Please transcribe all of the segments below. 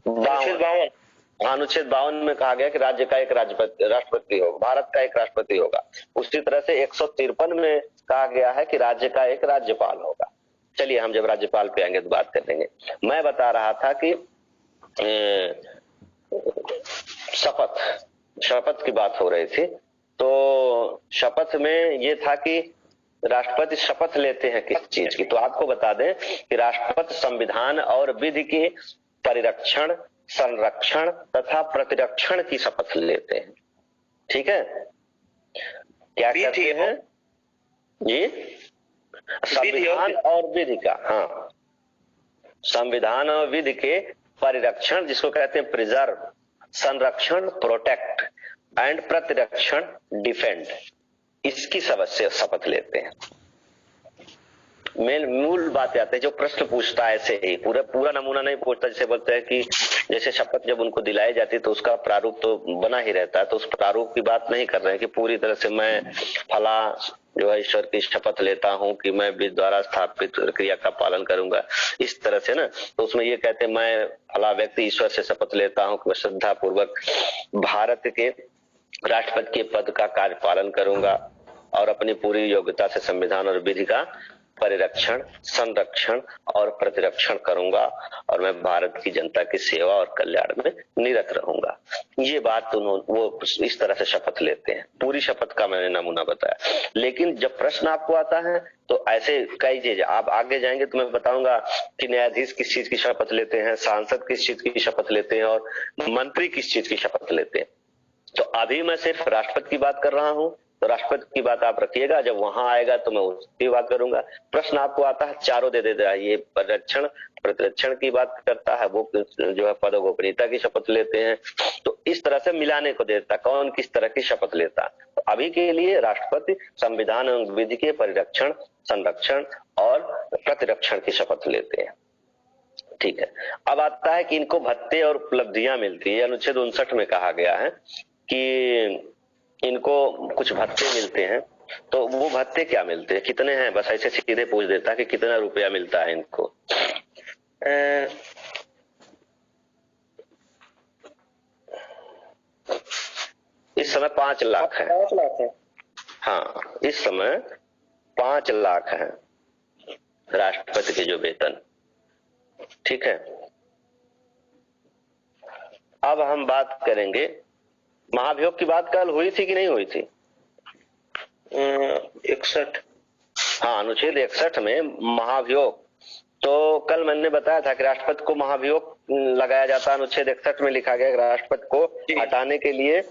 अनुच्छेद 52, अनुच्छेद 52 में कहा गया कि राज्य का एक राष्ट्रपति होगा, भारत का एक राष्ट्रपति होगा। उसी तरह से 153 में कहा गया है कि राज्य का एक राज्यपाल होगा। चलिए हम जब राज्यपाल पे आएंगे तो बात करेंगे। मैं बता रहा था कि शपथ की बात हो रही थी। तो शपथ में ये था कि राष्ट्रपति शपथ लेते हैं किस चीज की, तो आपको बता दें कि राष्ट्रपति संविधान और विधि के परिरक्षण, संरक्षण तथा प्रतिरक्षण की शपथ लेते हैं। ठीक है, क्या कहते हैं जी? संविधान और विधि का, हाँ, संविधान और विधि के परिरक्षण जिसको कहते हैं प्रिजर्व, संरक्षण प्रोटेक्ट एंड प्रतिरक्षण डिफेंड, इसकी शपथ लेते हैं। मूल बात आते हैं, जो प्रश्न पूछता है ऐसे ही पूरा नमूना नहीं पूछता। जैसे बोलते हैं कि जैसे शपथ जब उनको दिलाई जाती है तो उसका प्रारूप तो बना ही रहता है, तो उस प्रारूप की बात नहीं कर रहे हैं कि पूरी तरह से मैं फला जो है ईश्वर की शपथ लेता हूं कि मैं विधि द्वारा स्थापित क्रिया का पालन करूंगा, इस तरह से ना। तो उसमें ये कहते हैं मैं फला व्यक्ति ईश्वर से शपथ लेता हूं कि मैं श्रद्धा पूर्वक भारत के राष्ट्रपति के पद का कार्य पालन करूंगा और अपनी पूरी योग्यता से संविधान और विधि का परिरक्षण, संरक्षण और प्रतिरक्षण करूंगा और मैं भारत की जनता की सेवा और कल्याण में निरत रहूंगा। ये बात वो इस तरह से शपथ लेते हैं। पूरी शपथ का मैंने नमूना बताया। लेकिन जब प्रश्न आपको आता है तो ऐसे कई चीज आप आगे जाएंगे तो मैं बताऊंगा कि न्यायाधीश किस चीज की शपथ लेते हैं, सांसद किस चीज की शपथ लेते हैं और मंत्री किस चीज की शपथ लेते हैं। तो अभी मैं सिर्फ राष्ट्रपति की बात कर रहा हूं, तो राष्ट्रपति की बात आप रखिएगा, जब वहां आएगा तो मैं उसकी बात करूंगा। प्रश्न आपको आता है चारों दे देता है, ये परिरक्षण प्रतिरक्षण की बात करता है, वो जो है पद गोपनीयता की शपथ लेते हैं। तो इस तरह से मिलाने को देता कौन किस तरह की शपथ लेता। तो अभी के लिए राष्ट्रपति संविधान एवं विधि के परिरक्षण, संरक्षण और प्रतिरक्षण की शपथ लेते हैं। ठीक है, अब आता है कि इनको भत्ते और उपलब्धियां मिलती है। अनुच्छेद 59 में कहा गया है कि इनको कुछ भत्ते मिलते हैं। तो वो भत्ते क्या मिलते हैं, कितने हैं, बस ऐसे सीधे पूछ देता कि कितना रुपया मिलता है इनको। इस समय 5 लाख है। 5 लाख है। हाँ, इस समय 5 लाख है राष्ट्रपति के जो वेतन। ठीक है, अब हम बात करेंगे महाभियोग की बात कल हुई थी कि नहीं हुई थी? 61। हाँ, अनुच्छेद 61 में महाभियोग। तो कल मैंने बताया था कि राष्ट्रपति को महाभियोग लगाया जाता है। अनुच्छेद 61 में लिखा गया राष्ट्रपति को हटाने के लिए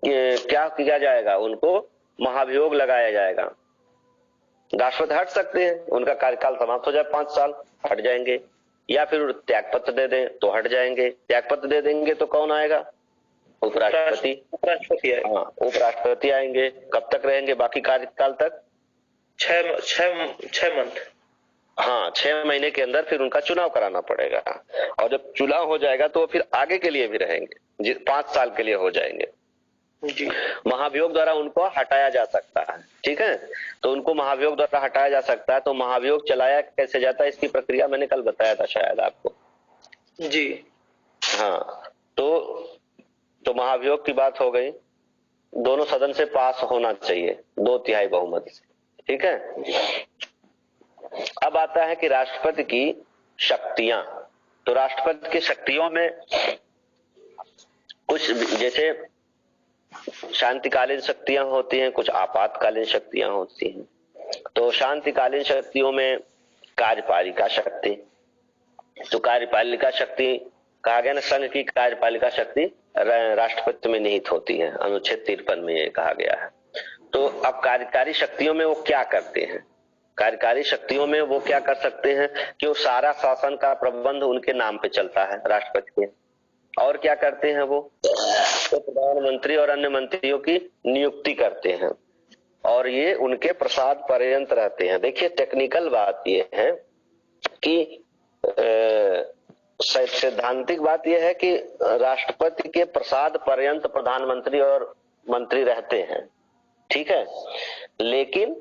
क्या किया जाएगा, उनको महाभियोग लगाया जाएगा। राष्ट्रपति हट सकते हैं, उनका कार्यकाल समाप्त हो जाए 5 साल, हट जाएंगे, या फिर त्याग पत्र दे दें तो हट जाएंगे। त्याग पत्र दे देंगे तो कौन आएगा? उपराष्ट्रपति। हाँ, उपराष्ट्रपति आएंगे। कब तक रहेंगे? बाकी कार्यकाल तक 6 मंथ। हाँ, 6 महीने के अंदर फिर उनका चुनाव कराना पड़ेगा, और जब चुनाव हो जाएगा तो फिर आगे के लिए भी रहेंगे, 5 साल के लिए हो जाएंगे जी। महाभियोग द्वारा उनको हटाया जा सकता है। ठीक है, तो उनको महाभियोग द्वारा हटाया जा सकता है। तो महाभियोग चलाया कैसे जाता है, इसकी प्रक्रिया मैंने कल बताया था शायद आपको जी। हाँ, तो महाभियोग की बात हो गई। दोनों सदन से पास होना चाहिए 2/3 बहुमत से। ठीक है, अब आता है कि राष्ट्रपति की शक्तियां। तो राष्ट्रपति की शक्तियों में कुछ जैसे शांतिकालीन शक्तियां होती हैं, कुछ आपातकालीन शक्तियां होती हैं। तो शांतिकालीन शक्तियों में कार्यपालिका शक्ति। तो कार्यपालिका शक्ति कहा गया ना, संघ की कार्यपालिका शक्ति राष्ट्रपति में निहित होती है। अनुच्छेद 53 में ये कहा गया है। तो अब कार्यकारी शक्तियों में वो क्या करते हैं? कार्यकारी शक्तियों में वो क्या कर सकते हैं कि वो सारा शासन का प्रबंध उनके नाम पे चलता है राष्ट्रपति के। और क्या करते हैं वो? तो प्रधानमंत्री और अन्य मंत्रियों की नियुक्ति करते हैं और ये उनके प्रसाद पर्यंत रहते हैं। देखिए, टेक्निकल बात ये है कि सैद्धांतिक बात यह है कि राष्ट्रपति के प्रसाद पर्यंत प्रधानमंत्री और मंत्री रहते हैं। ठीक है, लेकिन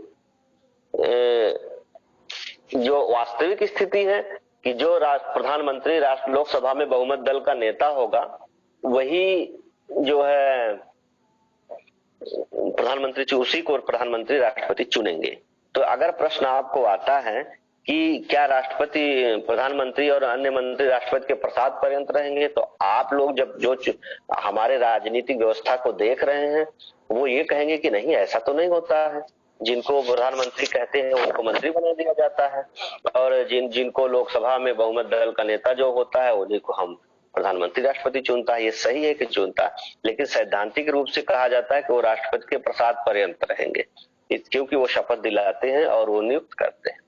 जो वास्तविक स्थिति है कि जो प्रधानमंत्री लोकसभा में बहुमत दल का नेता होगा वही जो है प्रधानमंत्री, उसी को प्रधानमंत्री राष्ट्रपति चुनेंगे। तो अगर प्रश्न आपको आता है कि क्या राष्ट्रपति, प्रधानमंत्री और अन्य मंत्री राष्ट्रपति के प्रसाद पर्यंत रहेंगे, तो आप लोग जब जो हमारे राजनीतिक व्यवस्था को देख रहे हैं वो ये कहेंगे कि नहीं, ऐसा तो नहीं होता है। जिनको प्रधानमंत्री कहते हैं उनको मंत्री बना दिया जाता है और जिनको लोकसभा में बहुमत दल का नेता जो होता है उन्हीं को हम प्रधानमंत्री राष्ट्रपति चुनता है। ये सही है कि चुनता है, लेकिन सैद्धांतिक रूप से कहा जाता है कि वो राष्ट्रपति के प्रसाद पर्यंत रहेंगे, क्योंकि वो शपथ दिलाते हैं और वो नियुक्त करते हैं।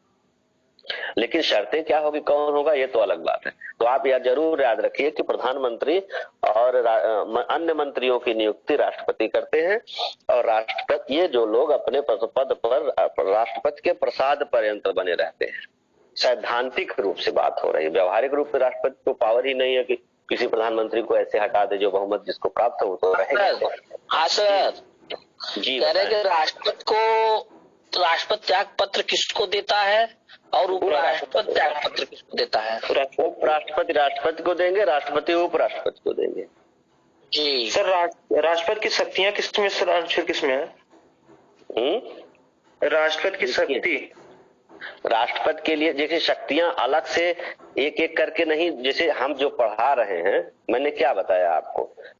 लेकिन शर्तें क्या होगी, कौन होगा, ये तो अलग बात है। तो आप यह जरूर याद रखिए कि प्रधानमंत्री और अन्य मंत्रियों की नियुक्ति राष्ट्रपति करते हैं और राष्ट्रपति, ये जो लोग अपने पद पर राष्ट्रपति के प्रसाद पर्यंत बने रहते हैं। सैद्धांतिक रूप से बात हो रही है, व्यवहारिक रूप से राष्ट्रपति को पावर ही नहीं है कि किसी प्रधानमंत्री को ऐसे हटा दे जो बहुमत जिसको प्राप्त हो तो रहेगा। हाँ सर जी, कह रहे कि राष्ट्रपति त्याग पत्र किसको देता है और उपराष्ट्रपति त्याग पत्र किसको देता है? उपराष्ट्रपति राष्ट्रपति को देंगे, राष्ट्रपति उपराष्ट्रपति को देंगे। जी सर राष्ट्रपति की शक्तियां किसमें, सर आंसर किसमें है? राष्ट्रपति की शक्ति, राष्ट्रपति के लिए जैसे शक्तियां अलग से एक एक करके नहीं, जैसे हम जो पढ़ा रहे हैं, मैंने क्या बताया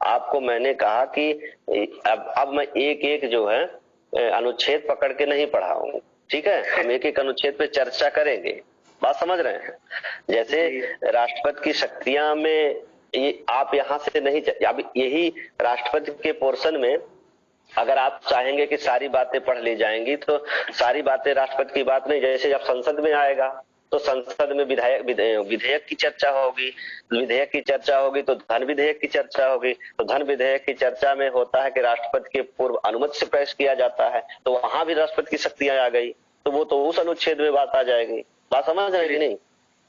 आपको मैंने कहा कि अब मैं एक एक जो है अनुच्छेद पकड़ के नहीं पढ़ाऊंगा, ठीक है? हम एक एक अनुच्छेद पे चर्चा करेंगे, बात समझ रहे हैं? जैसे राष्ट्रपति की शक्तियां में ये आप यहाँ से नहीं, अब यही राष्ट्रपति के पोर्शन में अगर आप चाहेंगे कि सारी बातें पढ़ ली जाएंगी तो सारी बातें राष्ट्रपति की बात नहीं। जैसे जब संसद में आएगा तो संसद में विधेयक की चर्चा होगी, विधेयक की चर्चा होगी तो धन विधेयक की चर्चा होगी, तो धन विधेयक की चर्चा में होता है कि राष्ट्रपति के पूर्व अनुमति से पेश किया जाता है, तो वहां भी राष्ट्रपति की शक्तियां आ गई, तो वो तो उस अनुच्छेद में बात आ जाएगी। बात समझ रहे हैं कि नहीं?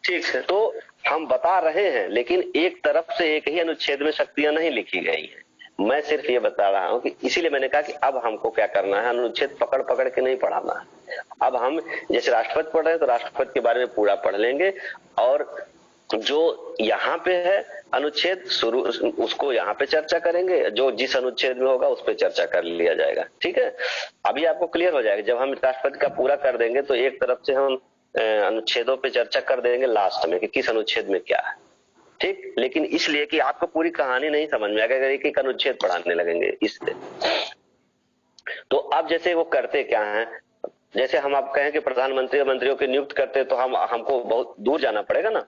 ठीक है। तो हम बता रहे हैं, लेकिन एक तरफ से एक ही अनुच्छेद में शक्तियां नहीं लिखी गई है। मैं सिर्फ ये बता रहा हूं कि इसीलिए मैंने कहा कि अब हमको क्या करना है, अनुच्छेद पकड़ पकड़ के नहीं पढ़ाना है। अब हम जैसे राष्ट्रपति पढ़ रहे हैं तो राष्ट्रपति के बारे में पूरा पढ़ लेंगे और जो यहाँ पे है अनुच्छेद शुरू उसको यहाँ पे चर्चा करेंगे, जो जिस अनुच्छेद में होगा उस पर चर्चा कर लिया जाएगा, ठीक है? अभी आपको क्लियर हो जाएगा। जब हम राष्ट्रपति का पूरा कर देंगे तो एक तरफ से हम अनुच्छेदों पे चर्चा कर देंगे लास्ट में कि किस अनुच्छेद में क्या है, ठीक? लेकिन इसलिए कि आपको पूरी कहानी नहीं समझ में आएगा अगर एक एक अनुच्छेद पढ़ाने लगेंगे इससे। तो अब जैसे वो करते क्या है, जैसे हम आप कहें कि प्रधानमंत्री और मंत्रियों की नियुक्त करते तो हमको बहुत दूर जाना पड़ेगा ना,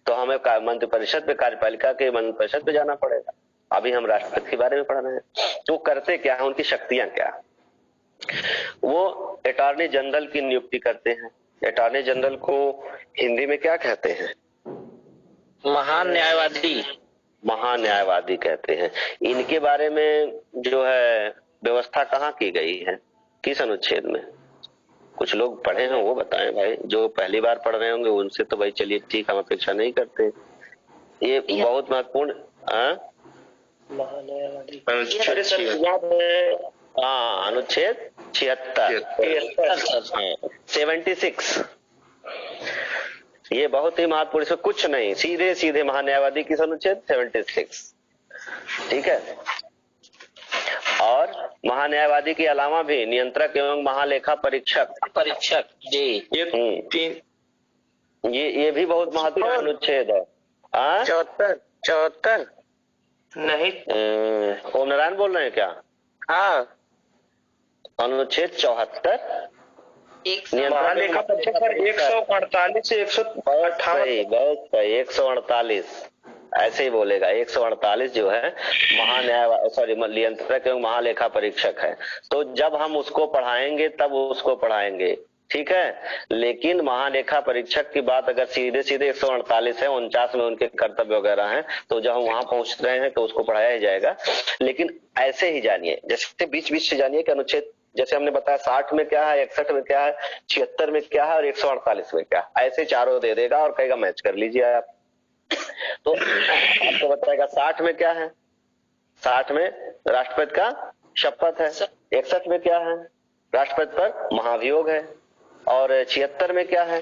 तो हमें मंत्रिपरिषद पे, कार्यपालिका के मंत्रिपरिषद पे जाना पड़ेगा। अभी हम राष्ट्रपति के बारे में पढ़ रहे हैं। तो करते क्या है, उनकी शक्तियां क्या है? वो अटॉर्नी जनरल की नियुक्ति करते हैं। अटॉर्नी जनरल को हिंदी में क्या कहते हैं? महान न्यायवादी। महान्यायवादी कहते हैं। इनके बारे में जो है व्यवस्था कहाँ की गई है, किस अनुच्छेद में? कुछ लोग पढ़े हैं वो बताएं भाई, जो पहली बार पढ़ रहे होंगे उनसे तो भाई चलिए ठीक, हम अपेक्षा नहीं करते। ये बहुत महत्वपूर्ण। महान्यायवादी हाँ, अनुच्छेद 76 ये बहुत ही महत्वपूर्ण, इसमें कुछ नहीं, सीधे सीधे महान्यायवादी किस अनुच्छेद 76, ठीक है? और महान्यायवादी के अलावा भी नियंत्रक एवं महालेखा परीक्षक जी, ये भी बहुत महत्वपूर्ण अनुच्छेद है। 74 नहीं, ओम नारायण बोल रहे हैं क्या? हाँ, अनुच्छेद 74 महालेखा परीक्षक 148 से 158। बहुत सही 148 ऐसे ही बोलेगा। 148 जो है नियंत्रक एवं महालेखा परीक्षक है। तो जब हम उसको पढ़ाएंगे तब उसको पढ़ाएंगे, ठीक है? लेकिन महालेखा परीक्षक की बात अगर सीधे सीधे 148 है, 49 में उनके कर्तव्य वगैरह हैं, तो जब हम वहां पहुंच रहे हैं तो उसको पढ़ाया ही जाएगा। लेकिन ऐसे ही जानिए, जैसे बीच बीच से जानिए कि अनुच्छेद जैसे हमने बताया 60 में क्या है, 61 में क्या है, 76 में क्या है और 148 में क्या है, ऐसे चारों दे देगा और कहेगा मैच कर लीजिए आप। तो आपको बताएगा 60 में क्या है, 60 में राष्ट्रपति का शपथ है, 61 में क्या है, राष्ट्रपति पर महाभियोग है, और 76 में क्या है,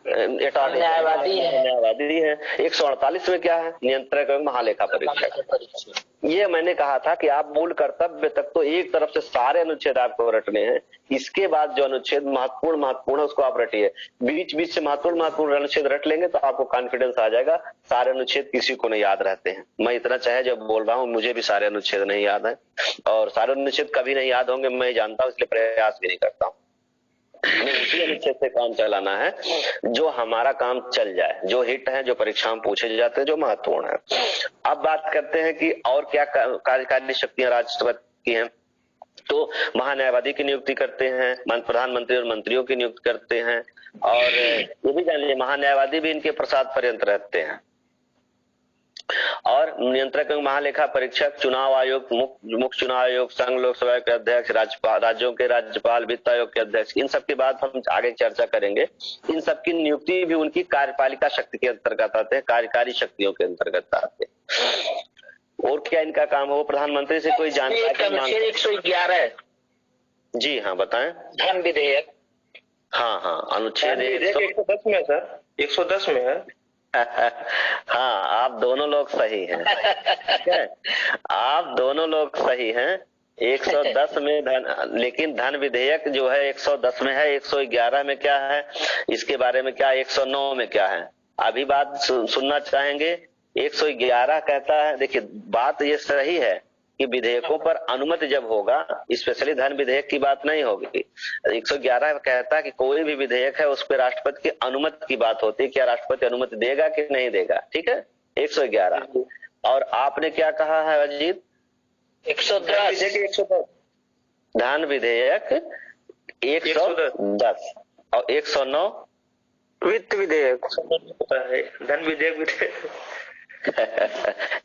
न्यायवादी है। न्यायवादी है। 148 में क्या है? नियंत्रक एवं महालेखा परीक्षक। ये मैंने कहा था कि आप मूल कर्तव्य तक तो एक तरफ से सारे अनुच्छेद आपको रटने हैं, इसके बाद जो अनुच्छेद महत्वपूर्ण है उसको आप रटिए। बीच बीच से महत्वपूर्ण अनुच्छेद रट लेंगे तो आपको कॉन्फिडेंस आ जाएगा। सारे अनुच्छेद किसी को नहीं याद रहते हैं। मैं इतना चाहे जब बोल रहा हूँ, मुझे भी सारे अनुच्छेद नहीं याद है और सारे अनुच्छेद कभी नहीं याद होंगे, मैं जानता हूँ, इसलिए प्रयास भी नहीं करता हूँ। हमें उसी अनुच्छेद से काम चलाना है जो हमारा काम चल जाए, जो हिट है, जो परीक्षा में पूछे जाते हैं, जो महत्वपूर्ण है। अब बात करते हैं कि और क्या कार्यकारी शक्तियां राष्ट्रपति की हैं। तो महान्यायवादी की नियुक्ति करते हैं, प्रधानमंत्री और मंत्रियों की नियुक्ति करते हैं, और ये भी जान लीजिए महान्यायवादी भी इनके प्रसाद पर्यंत रहते हैं। और नियंत्रक एवं महालेखा परीक्षक, चुनाव आयोग, मुख्य चुनाव आयोग, संघ लोकसभा के अध्यक्ष, राज्यों के राज्यपाल, वित्त आयोग के अध्यक्ष, इन सब की बात हम आगे चर्चा करेंगे। इन सब की नियुक्ति भी उनकी कार्यपालिका शक्ति के अंतर्गत आते हैं, कार्यकारी शक्तियों के अंतर्गत आते हैं। और क्या इनका काम हो? प्रधानमंत्री से कोई जानकारी। 111 जी हाँ, बताएं। धन विधेयक। हाँ, अनुच्छेद 110 में सर, 110 में है। हाँ, आप दोनों लोग सही हैं। ठीक है, आप दोनों लोग सही हैं। 110 में लेकिन धन विधेयक जो है 110 में है। 111 में क्या है, इसके बारे में क्या, 109 में क्या है? अभी बात सुनना चाहेंगे। 111 कहता है, देखिए बात ये सही है कि विधेयकों पर अनुमति जब होगा, स्पेशली धन विधेयक की बात नहीं होगी। 111 कहता है कि कोई भी विधेयक है उस पर राष्ट्रपति की अनुमति की बात होती है, क्या राष्ट्रपति अनुमति देगा कि नहीं देगा। ठीक है, 111। और आपने क्या कहा है अजीत? 110 धन विधेयक 110 और 109 वित्त विधेयक। धन विधेयक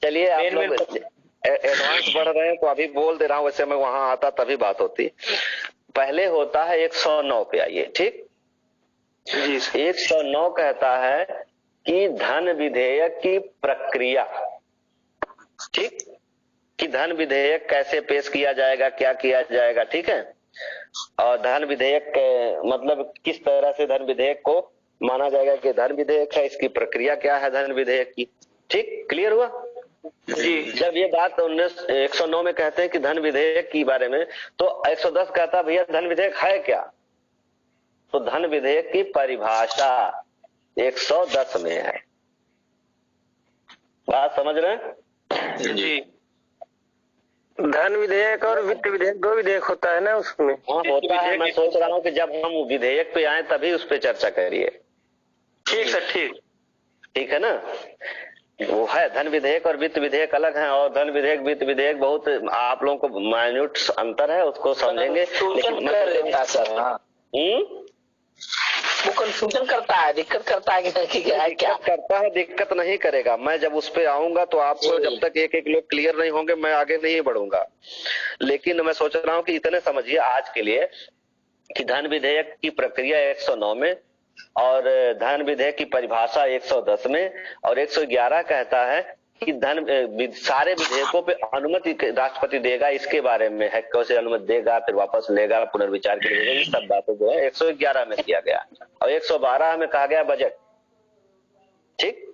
चलिए आप लोग एडवांस बढ़ रहे हैं तो अभी बोल दे रहा हूं, वैसे मैं वहां आता तभी बात होती। पहले होता है 109 पे आइए। ठीक जी। 109 कहता है कि धन विधेयक की प्रक्रिया, ठीक, कि धन विधेयक कैसे पेश किया जाएगा, क्या किया जाएगा। ठीक है, और धन विधेयक मतलब किस तरह से धन विधेयक को माना जाएगा कि धन विधेयक है, इसकी प्रक्रिया क्या है धन विधेयक की। ठीक, क्लियर हुआ जी। जब ये बात 109 में कहते हैं कि धन विधेयक के बारे में, तो 110 कहता है भैया धन विधेयक है क्या। तो धन विधेयक की परिभाषा 110 में है। बात समझ रहे हैं? जी। धन विधेयक और वित्त विधेयक, दो विधेयक होता है ना उसमें। हाँ होता है। मैं सोच रहा हूँ कि जब हम विधेयक पे आए तभी उस पर चर्चा करिए। ठीक सर, ठीक है ना। वो है धन विधेयक और वित्त विधेयक अलग है, और धन विधेयक वित्त विधेयक बहुत आप लोगों को माइन्यूट अंतर है, उसको समझेंगे। लेकिन वो कंफ्यूजन करता है, दिक्कत करता है कि क्या करता है, दिक्कत नहीं करेगा। मैं जब उस पे आऊंगा तो आपको जब तक एक एक लोग क्लियर नहीं होंगे मैं आगे नहीं बढ़ूंगा। लेकिन मैं सोच रहा हूँ कि इतने समझिए आज के लिए कि धन विधेयक की प्रक्रिया 109 में, और धन विधेयक की परिभाषा 110 में, और 111 कहता है कि सारे विधेयकों पे अनुमति राष्ट्रपति देगा, इसके बारे में है कैसे अनुमति देगा, फिर वापस लेगा, पुनर्विचार के लिए, ये सब बातें जो है 111 में किया गया। और 112 में कहा गया बजट। ठीक,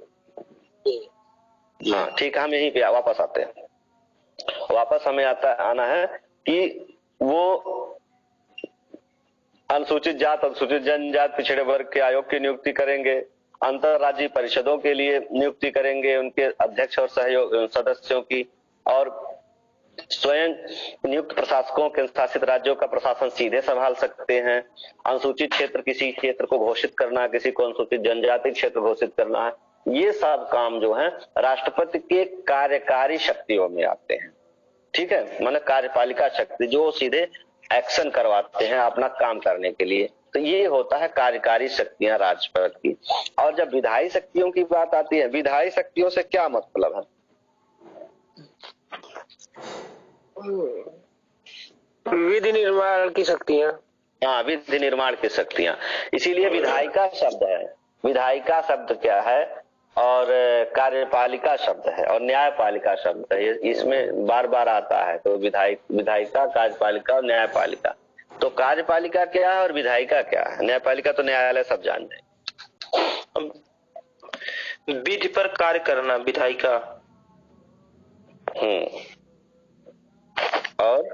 हाँ ठीक, हम यहीं पे वापस आते हैं। वापस हमें आना है कि वो अनुसूचित जात, अनुसूचित जनजाति, पिछड़े वर्ग के आयोग की नियुक्ति करेंगे, अंतरराज्यीय परिषदों के लिए नियुक्ति करेंगे, उनके अध्यक्ष और सहयोग सदस्यों की, और स्वयं नियुक्त प्रशासकों के शासित राज्यों का प्रशासन सीधे संभाल सकते हैं। अनुसूचित क्षेत्र, किसी क्षेत्र को घोषित करना, किसी को अनुसूचित जनजाति क्षेत्र घोषित करना है, ये सब काम जो है राष्ट्रपति के कार्यकारी शक्तियों में आते हैं। ठीक है, मतलब कार्यपालिका शक्ति जो सीधे एक्शन करवाते हैं अपना काम करने के लिए। तो ये होता है कार्यकारी शक्तियां राष्ट्रपति की। और जब विधायी शक्तियों की बात आती है, विधायी शक्तियों से क्या मतलब है? विधि निर्माण की शक्तियां। हाँ, विधि निर्माण की शक्तियां, इसीलिए विधायिका शब्द है। विधायिका शब्द क्या है, और कार्यपालिका शब्द है, और न्यायपालिका शब्द है। इसमें बार बार आता है। तो विधायिका, कार्यपालिका और न्यायपालिका। तो कार्यपालिका क्या है और विधायिका क्या है? न्यायपालिका तो न्यायालय सब जानते हैं। विधि पर कार्य करना विधायिका। और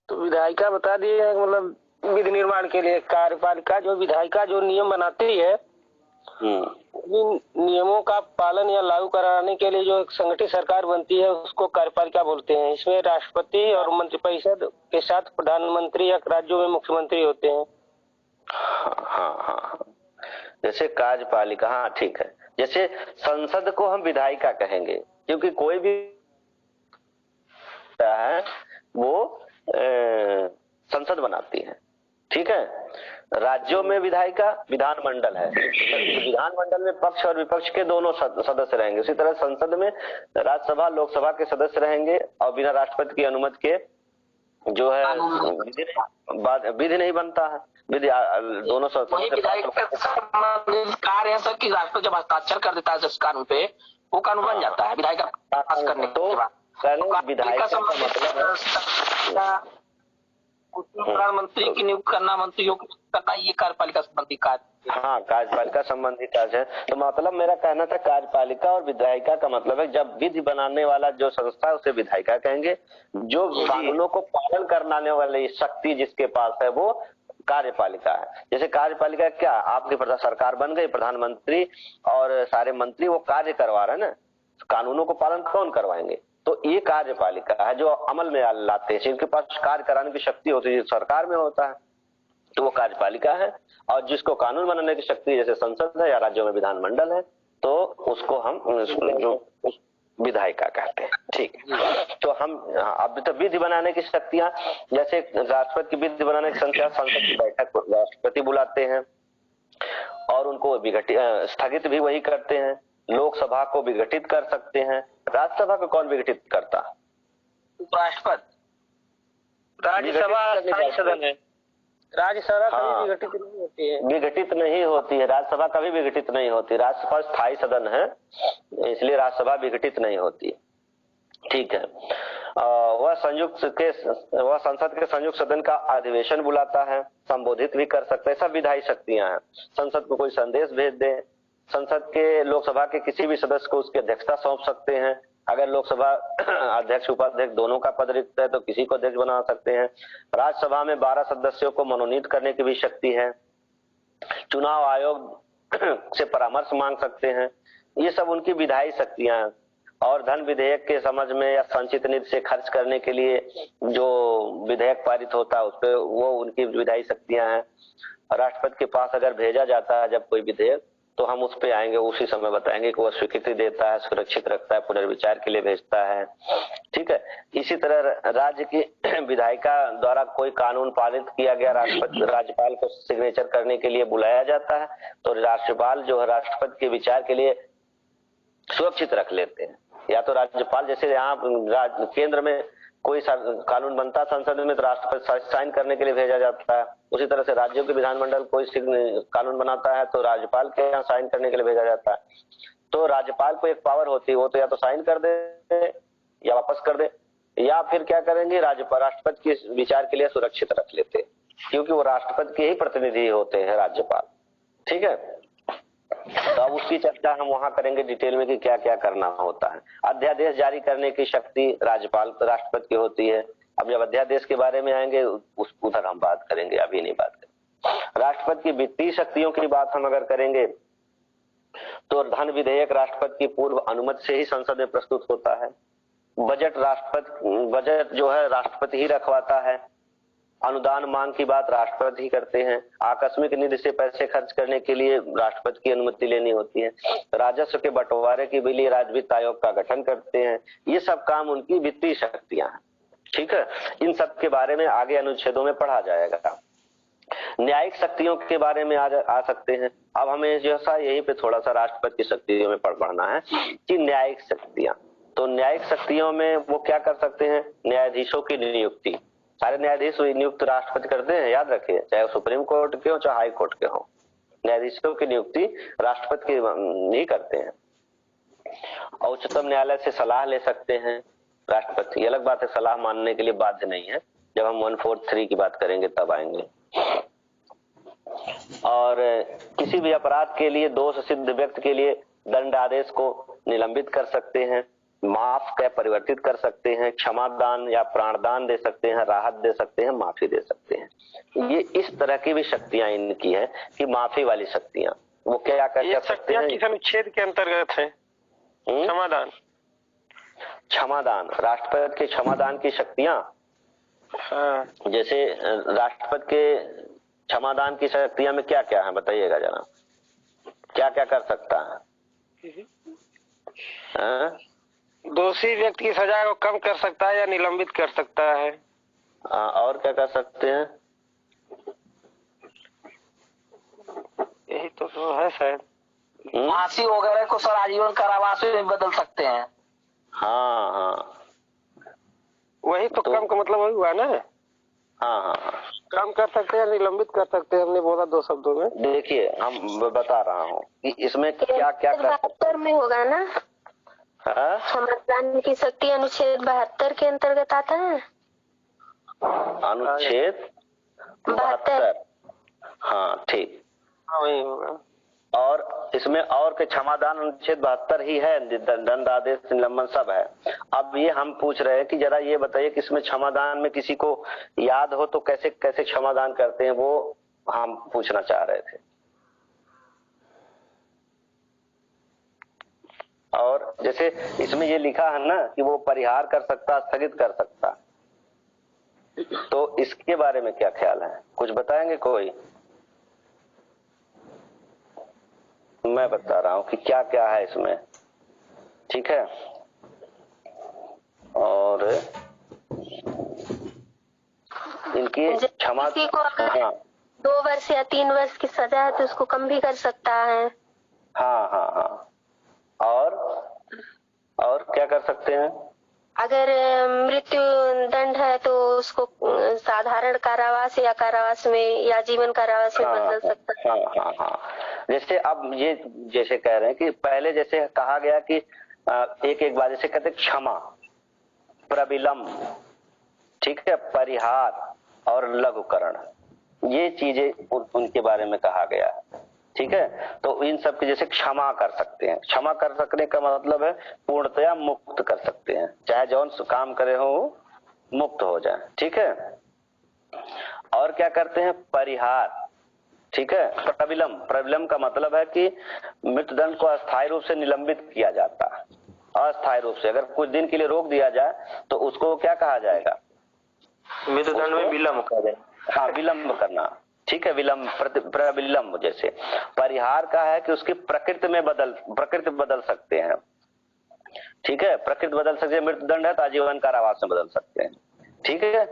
तो विधायिका बता दिए है, मतलब विधि निर्माण के लिए कार्यपालिका जो विधायिका जो नियम बनाती है, इन नियमों का पालन या लागू कराने के लिए जो एक संगठित सरकार बनती है उसको कार्यपालिका बोलते हैं। इसमें राष्ट्रपति और मंत्रिपरिषद के साथ प्रधानमंत्री या राज्यों में मुख्यमंत्री होते हैं। हाँ, जैसे कार्यपालिका, हाँ ठीक है। जैसे संसद को हम विधायिका कहेंगे क्योंकि कोई भी है वो संसद बनाती है, ठीक है। राज्यों में विधायिका विधानमंडल है, विधानमंडल में पक्ष और विपक्ष के दोनों सदस्य रहेंगे। उसी तरह संसद में राज्यसभा लोकसभा के सदस्य रहेंगे और बिना राष्ट्रपति की अनुमति के जो है विधि नहीं बनता है। विधि दोनों कार्य है सर कि राष्ट्रपति जब हस्ताक्षर कर देता है जिस कानून पे वो कानून बन जाता है विधायिका पास करने के बाद। विधायिका का मतलब प्रधानमंत्री की नियुक्त करना, मंत्रियों की करना, ये कार्यपालिका संबंधी कार्य। हाँ, कार्यपालिका संबंधी कार्य है। तो मतलब मेरा कहना था कार्यपालिका और विधायिका का मतलब है जब विधि बनाने वाला जो संस्था है उसे विधायिका कहेंगे, जो कानूनों को पालन कराने वाली शक्ति जिसके पास है वो कार्यपालिका है। जैसे कार्यपालिका क्या, आपकी सरकार बन गई, प्रधानमंत्री और सारे मंत्री वो कार्य करवा रहे हैं ना, कानूनों को पालन कौन करवाएंगे? तो ये कार्यपालिका है जो अमल में लाते हैं, जिनके पास कार्य कराने की शक्ति होती है, सरकार में होता है तो वो कार्यपालिका है। और जिसको कानून बनाने की शक्ति जैसे संसद है या राज्यों में विधानमंडल है तो उसको हम जो विधायिका कहते हैं, ठीक है। तो हम अब तो विधि बनाने की शक्तियां, जैसे राष्ट्रपति की विधि बनाने की संख्या, संसद की बैठक राष्ट्रपति बुलाते हैं और उनको स्थगित भी वही करते हैं। लोकसभा को विघटित कर सकते हैं। राज्यसभा को कौन विघटित करता? राष्ट्रपति। राज्यसभा स्थायी सदन है, राज्यसभा कभी विघटित नहीं होती है। विघटित नहीं होती है, राज्यसभा कभी विघटित नहीं होती। राज्यसभा स्थायी सदन है इसलिए राज्यसभा विघटित नहीं होती, ठीक है। वह संसद के संयुक्त सदन का अधिवेशन बुलाता है, संबोधित भी कर सकता है। सब विधायी शक्तियां हैं। संसद को कोई संदेश भेज दे, संसद के लोकसभा के किसी भी सदस्य को उसकी अध्यक्षता सौंप सकते हैं। अगर लोकसभा अध्यक्ष उपाध्यक्ष दोनों का पद रिक्त है तो किसी को अध्यक्ष बना सकते हैं। राज्यसभा में 12 सदस्यों को मनोनीत करने की भी शक्ति है। चुनाव आयोग से परामर्श मांग सकते हैं। ये सब उनकी विधायी शक्तियां हैं। और धन विधेयक के समझ में या संचित निधि से खर्च करने के लिए जो विधेयक पारित होता है उस पर वो उनकी विधायी शक्तियां हैं। राष्ट्रपति के पास अगर भेजा जाता है जब कोई विधेयक तो हम उस पे आएंगे, उसी समय बताएंगे कि वो स्वीकृति देता है, सुरक्षित रखता है, पुनर्विचार के लिए भेजता है, ठीक है। इसी तरह राज्य की विधायिका द्वारा कोई कानून पारित किया गया राज्यपाल को सिग्नेचर करने के लिए बुलाया जाता है तो राज्यपाल जो है राष्ट्रपति के विचार के लिए सुरक्षित रख लेते हैं। या तो राज्यपाल, जैसे यहाँ केंद्र में कोई कानून बनता है संसद में तो राष्ट्रपति साइन करने के लिए भेजा जाता है। उसी तरह से राज्यों के विधानमंडल कोई कानून बनाता है तो राज्यपाल के यहाँ साइन करने के लिए भेजा जाता है। तो राज्यपाल को एक पावर होती है, वो तो या तो साइन कर दे या वापस कर दे, या फिर क्या करेंगे राष्ट्रपति के विचार के लिए सुरक्षित रख लेते क्योंकि वो राष्ट्रपति के ही प्रतिनिधि होते हैं राज्यपाल, ठीक है। तो अब उसकी चर्चा हम वहां करेंगे डिटेल में कि क्या क्या करना होता है। अध्यादेश जारी करने की शक्ति राज्यपाल राष्ट्रपति की होती है। अब जब अध्यादेश के बारे में आएंगे उधर हम बात करेंगे, अभी नहीं बात करेंगे। राष्ट्रपति की वित्तीय शक्तियों की बात हम अगर करेंगे तो धन विधेयक राष्ट्रपति की पूर्व अनुमति से ही संसद में प्रस्तुत होता है। बजट जो है राष्ट्रपति ही रखवाता है। अनुदान मांग की बात राष्ट्रपति ही करते हैं। आकस्मिक निधि से पैसे खर्च करने के लिए राष्ट्रपति की अनुमति लेनी होती है। राजस्व के बंटवारे के लिए राज्य वित्त आयोग का गठन करते हैं। ये सब काम उनकी वित्तीय शक्तियां हैं। ठीक है, इन सब के बारे में आगे अनुच्छेदों में पढ़ा जाएगा। न्यायिक शक्तियों के बारे में आ सकते हैं। अब हमें जैसा यहीं पे थोड़ा सा राष्ट्रपति की शक्तियों में पढ़ना है कि न्यायिक शक्तियां, तो न्यायिक शक्तियों में वो क्या कर सकते हैं? न्यायाधीशों की नियुक्ति, सारे न्यायाधीश नियुक्त राष्ट्रपति करते हैं, याद रखिए, चाहे सुप्रीम कोर्ट के हो चाहे हाई कोर्ट के हो, न्यायाधीशों की नियुक्ति राष्ट्रपति की नहीं करते हैं। और उच्चतम न्यायालय से सलाह ले सकते हैं राष्ट्रपति। अलग बात है, सलाह मानने के लिए बाध्य नहीं है, जब हम 143 की बात करेंगे तब आएंगे। और किसी भी अपराध के लिए दोष सिद्ध व्यक्ति के लिए दंडादेश को निलंबित कर सकते हैं, माफ कर परिवर्तित कर सकते हैं, क्षमादान या प्राणदान दे सकते हैं, राहत दे सकते हैं, माफी दे सकते हैं। ये इस तरह की भी शक्तियां इनकी है कि माफी वाली शक्तियां वो क्या कर सकते हैं? किस अनुच्छेद के अंतर्गत है? क्षमादान, क्षमादान राष्ट्रपति के क्षमादान की शक्तियां। हाँ। जैसे राष्ट्रपति के क्षमादान की शक्तियां में क्या क्या है बताइएगा जरा, क्या क्या कर सकता है? दोषी व्यक्ति की सजा को कम कर सकता है या निलंबित कर सकता है। और क्या कर सकते हैं? यही तो है शायद। फांसी वगैरह को सर आजीवन कारावास में बदल सकते हैं। हाँ हाँ, वही तो कम का मतलब वही हुआ ना। हाँ हाँ, कम कर सकते हैं, निलंबित कर सकते हैं। हमने बोला 2 शब्दों में। देखिए हम बता रहा हूँ कि इसमें क्या क्या कर सकते में होगा ना। क्षमादान की शक्ति अनुच्छेद 72 के अंतर्गत आता है। अनुच्छेद 72, हाँ ठीक, वही होगा। और इसमें और के क्षमादान अनुच्छेद 72 ही है, दंडादेश निलंबन सब है। अब ये हम पूछ रहे हैं कि जरा ये बताइए कि इसमें क्षमादान में किसी को याद हो तो कैसे कैसे क्षमादान करते हैं, वो हम पूछना चाह रहे थे। और जैसे इसमें ये लिखा है ना कि वो परिहार कर सकता, स्थगित कर सकता, तो इसके बारे में क्या ख्याल है? कुछ बताएंगे कोई? मैं बता रहा हूं कि क्या क्या है इसमें, ठीक है। और इनकी क्षमा, हाँ, 2 वर्ष या 3 वर्ष की सजा है तो उसको कम भी कर सकता है। हाँ हाँ हाँ, और क्या कर सकते हैं? अगर मृत्यु दंड है तो उसको साधारण कारावास या कारावास में या जीवन कारावास में बदल सकता है। हाँ हाँ हाँ, जैसे अब ये जैसे कह रहे हैं कि पहले जैसे कहा गया कि एक एक बार जैसे कहते क्षमा, प्रविलंब, ठीक है, परिहार और लघुकरण, ये चीजें उनके बारे में कहा गया है, ठीक है। तो इन सब के जैसे क्षमा कर सकते हैं। क्षमा कर सकने का मतलब है पूर्णतया मुक्त कर सकते हैं, चाहे जौन काम करे हो मुक्त हो जाए, ठीक है। और क्या करते हैं? परिहार, ठीक है। प्रविलंब का मतलब है कि मृत्युदंड को अस्थायी रूप से निलंबित किया जाता है। अस्थायी रूप से अगर कुछ दिन के लिए रोक दिया जाए तो उसको क्या कहा जाएगा? मृत्युदंड में विलंब करें। हाँ, विलंब करना, ठीक है। प्रविलंब जैसे परिहार का है कि उसकी प्रकृति बदल सकते हैं, ठीक है, प्रकृति बदल सकते हैं। मृत्युदंड है तो आजीवन कारावास में बदल सकते हैं, ठीक है।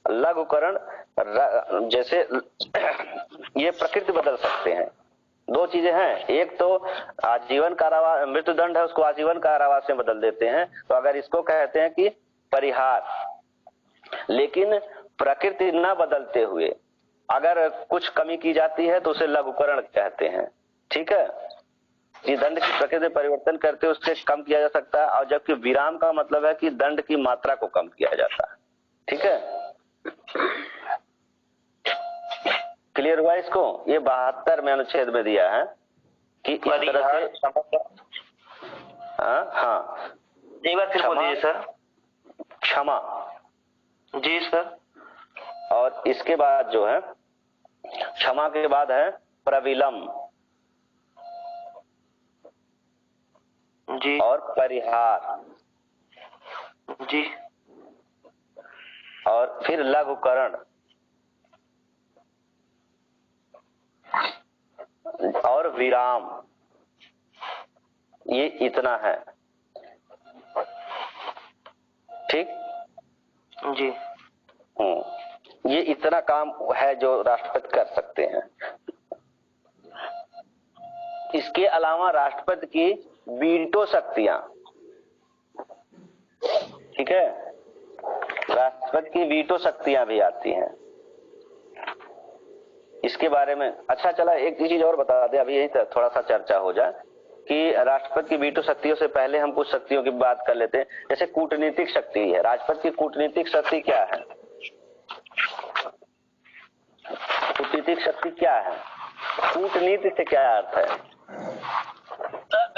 लघुकरण जैसे ये प्रकृति बदल सकते हैं। 2 चीजें हैं, एक तो आजीवन कारावास, मृत्युदंड है उसको आजीवन कारावास में बदल देते हैं, तो अगर इसको कहते हैं कि परिहार। लेकिन प्रकृति न बदलते हुए अगर कुछ कमी की जाती है तो उसे लघुकरण कहते हैं, ठीक है। ये दंड की प्रकृति में परिवर्तन करते उससे कम किया जा सकता है, और जबकि विराम का मतलब है कि दंड की मात्रा को कम किया जाता है, ठीक है। क्लियर हुआ इसको? ये 72 में अनुच्छेद में दिया है, कि इस तरह से हाँ एक बार फिर बोलिए सर। क्षमा जी सर। और इसके बाद जो है क्षमा के बाद है प्रविलंब जी। और परिहार जी। और फिर लघुकरण और विराम। ये इतना है। ठीक जी। ये इतना काम है जो राष्ट्रपति कर सकते हैं। इसके अलावा राष्ट्रपति की वीटो शक्तियां, ठीक है, राष्ट्रपति की वीटो शक्तियां भी आती हैं। इसके बारे में अच्छा चला एक चीज और बता दे, अभी यही थोड़ा सा चर्चा हो जाए कि राष्ट्रपति की वीटो शक्तियों से पहले हम कुछ शक्तियों की बात कर लेते हैं। जैसे कूटनीतिक शक्ति है। राष्ट्रपति की कूटनीतिक शक्ति क्या है? कूटनीतिक शक्ति क्या है? कूटनीति से क्या अर्थ है?